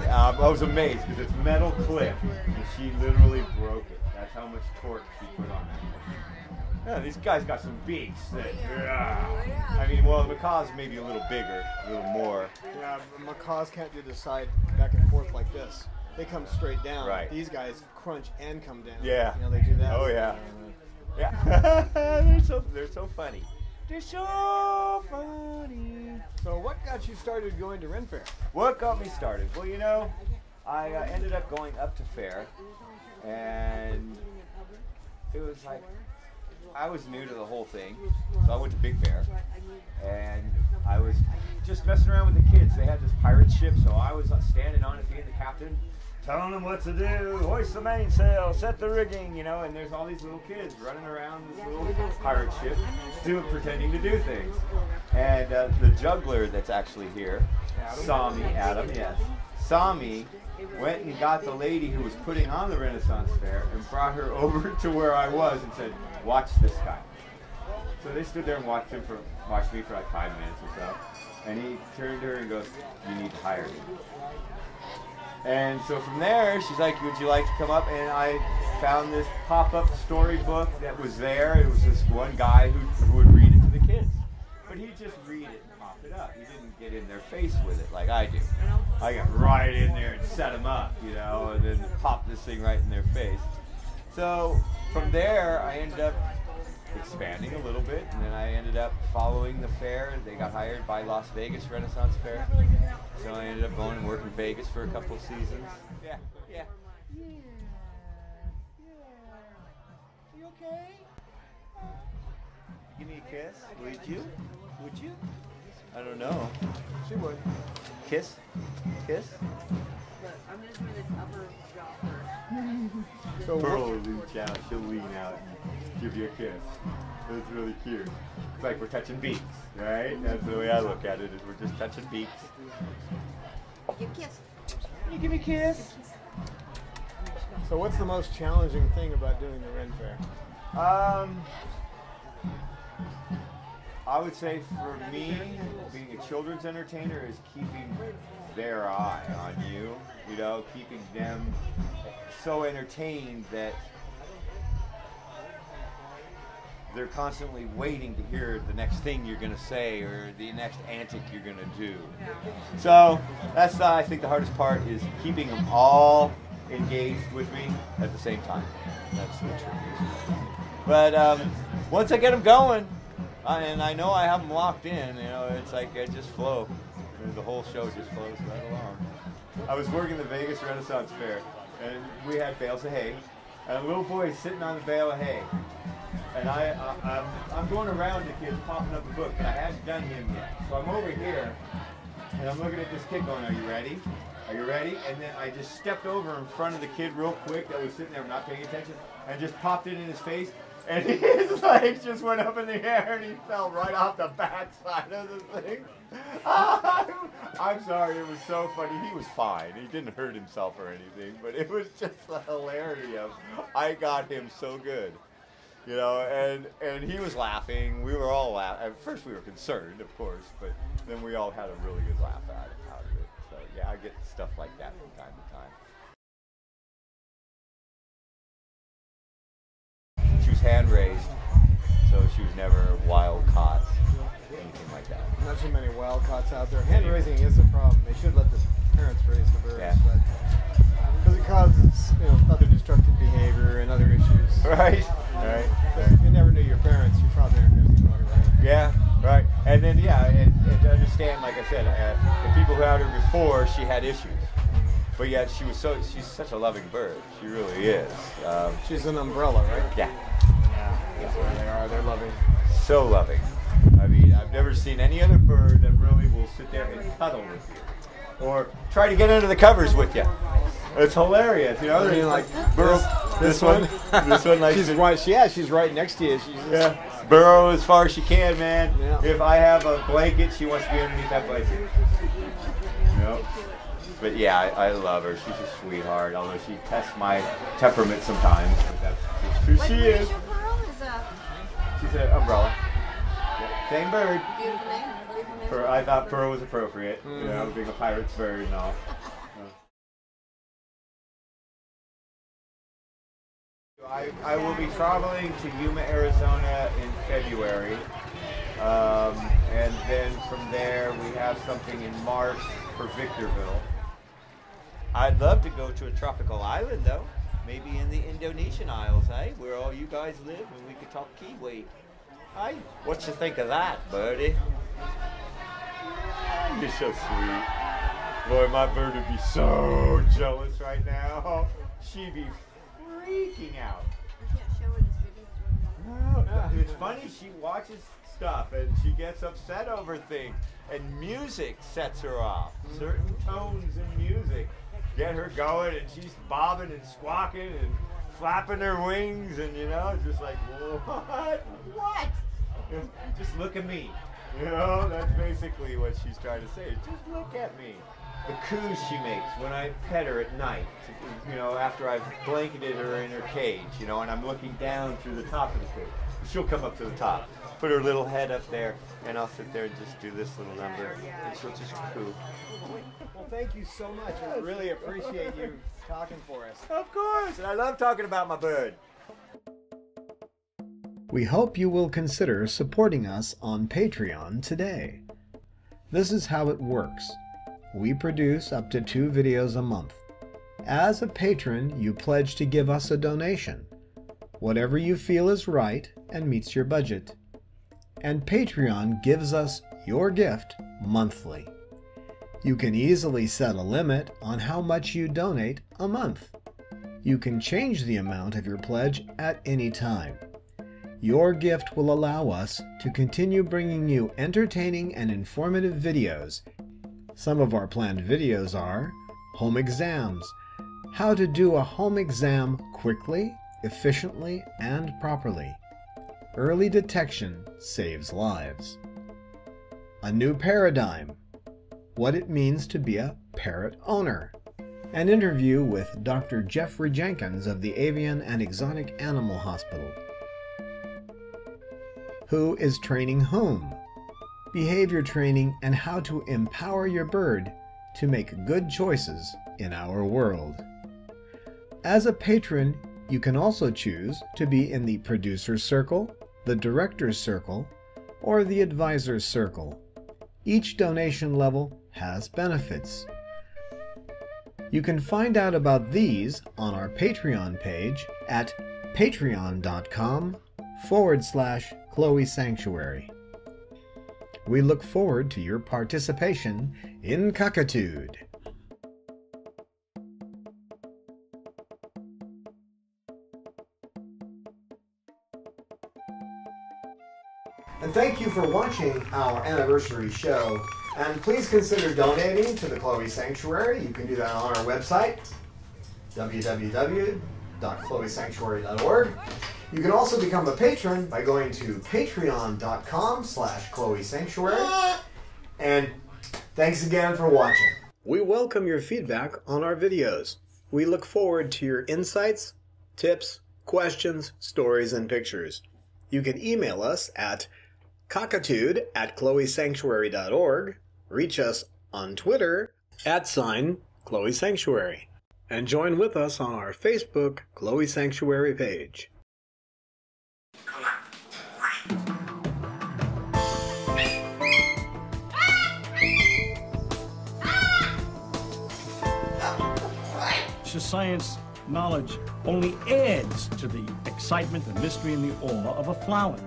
I was amazed because it's metal clip, and she literally broke it. That's how much torque she put on that. Yeah, these guys got some beaks. I mean, well, the macaws maybe a little bigger, a little more. Yeah, macaws can't do the side back and forth like this. They come straight down. Right. These guys crunch and come down. Yeah. You know, they do that. Oh, yeah. Yeah. they're so funny. They're so funny. So what got you started going to Ren Fair? What got me started? Well, you know, I ended up going up to fair, and it was like, I was new to the whole thing, so I went to Big Bear, and I was just messing around with the kids. They had this pirate ship, so I was standing on it being the captain, telling them what to do, hoist the mainsail, set the rigging, you know, and there's all these little kids running around this little pirate ship, pretending to do things. And the juggler that's actually here saw me, Adam, yes, saw me, went and got the lady who was putting on the Renaissance Fair and brought her over to where I was and said, watch this guy. So they stood there and watched me for like 5 minutes or so. And he turned to her and goes, you need to hire me. And so from there, she's like, would you like to come up? And I found this pop-up storybook that was there. It was this one guy who would read it to the kids. But he'd just read it and pop it up. He didn't get in their face with it like I do. I got right in there and set them up, you know, and then pop this thing right in their face. So from there, I ended up expanding a little bit, and then I ended up following the fair. They got hired by Las Vegas Renaissance Fair. So I ended up going and working in Vegas for a couple of seasons. Yeah. You okay? Give me a kiss, would you? Would you? I don't know. She would. Kiss? Kiss? I'm going to do this upper jaw first. So Pearl will reach out, she'll lean out and give you a kiss. It's really cute. It's like we're touching beaks, right? That's the way I look at it, is we're just touching beaks. Give a kiss. Can you give me a kiss? So what's the most challenging thing about doing the Ren Fair? I would say for me, being a children's entertainer is keeping their eye on you, you know, keeping them so entertained that they're constantly waiting to hear the next thing you're going to say or the next antic you're going to do. So that's, I think, the hardest part is keeping them all engaged with me at the same time. That's the trick. But once I get them going, and I know I have them locked in, you know, it's like I just flow. The whole show just flows right along. I was working the Vegas Renaissance Fair, and we had bales of hay, and a little boy sitting on the bale of hay. And I'm going around the kids popping up a book, but I hadn't done him yet. So I'm over here, and I'm looking at this kid going, are you ready? Are you ready? And then I just stepped over in front of the kid real quick that was sitting there not paying attention, and just popped it in his face. And his legs just went up in the air, and he fell right off the backside of the thing. I'm sorry, it was so funny. He was fine. He didn't hurt himself or anything, but it was just the hilarity of, I got him so good. You know, and he was laughing. We were all laughing. At first we were concerned, of course, but then we all had a really good laugh out of it. So yeah, I get stuff like that from time to time. She was hand raised, so she was never wild caught, anything like that. Not too many wild caughts out there. Hand raising is a problem. They should let the parents raise the birds, but because it causes, you know, other destructive behavior and other issues. Right. If you never knew your parents, you probably aren't going to be doing it right. Yeah, right. And then and to understand, like I said, the people who had her before, she had issues. But yet she's such a loving bird. She really is. She's an umbrella, right? Yeah. That's what they are. They're loving. So loving. I mean, I've never seen any other bird that really will sit there and cuddle with you, or try to get under the covers with you. It's hilarious, you know. I mean, like this one, like she's right. Yeah, she's right next to you. She's just, burrow as far as she can, man. Yeah. If I have a blanket, she wants to be underneath that blanket. Nope. But yeah, I love her. She's a sweetheart. Although she tests my temperament sometimes. But that's who she is. Your pearl is a She's an umbrella. Yeah, same bird. beautiful name. I thought pearl was appropriate. You know, being a pirate's bird and all. I will be traveling to Yuma, Arizona in February. And then from there we have something in March for Victorville. I'd love to go to a tropical island though. Maybe in the Indonesian Isles, eh? Where all you guys live and we could talk Kiwi. Hi. What you think of that, birdie? You're so sweet. Boy, my bird would be so jealous right now. She'd be freaking out. I can't show her this video. No, it's funny, she watches stuff and she gets upset over things. And music sets her off. Certain tones in music get her going, and she's bobbing and squawking and flapping her wings, and you know, just like, what? What? You know, just look at me. You know, that's basically what she's trying to say. Just look at me. The coos she makes when I pet her at night, you know, after I've blanketed her in her cage, you know, and I'm looking down through the top of the cage. She'll come up to the top, put her little head up there, and I'll sit there and just do this little number, and she'll just coo. well, thank you so much. I really appreciate you talking for us. Of course, and I love talking about my bird. We hope you will consider supporting us on Patreon today. This is how it works. We produce up to 2 videos a month. As a patron, you pledge to give us a donation, whatever you feel is right and meets your budget. And Patreon gives us your gift monthly. You can easily set a limit on how much you donate a month. You can change the amount of your pledge at any time. Your gift will allow us to continue bringing you entertaining and informative videos. Some of our planned videos are home exams, how to do a home exam quickly, efficiently, and properly. Early detection saves lives. A new paradigm, what it means to be a parrot owner. An interview with Dr. Jeffrey Jenkins of the Avian and Exotic Animal Hospital. Who is training whom? Behavior training and how to empower your bird to make good choices in our world. As a patron, you can also choose to be in the producer's circle, the director's circle, or the advisor's circle. Each donation level has benefits. You can find out about these on our Patreon page at patreon.com/Chloe Sanctuary. We look forward to your participation in Cockatude. And thank you for watching our anniversary show. And please consider donating to the Chloe Sanctuary. You can do that on our website, www.chloesanctuary.org. You can also become a patron by going to patreon.com/Chloe Sanctuary. And thanks again for watching. We welcome your feedback on our videos. We look forward to your insights, tips, questions, stories, and pictures. You can email us at cockatude@chloesanctuary.org, reach us on Twitter @Chloe Sanctuary, and join with us on our Facebook Chloe Sanctuary page. Science knowledge only adds to the excitement, the mystery, and the awe of a flower.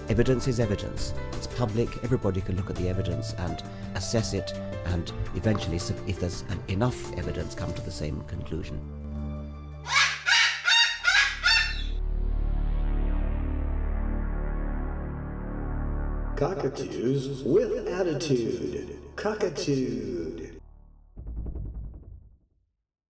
Evidence is evidence. It's public. Everybody can look at the evidence and assess it, and eventually, if there's enough evidence, come to the same conclusion. Cockatoos with attitude. Cockatude.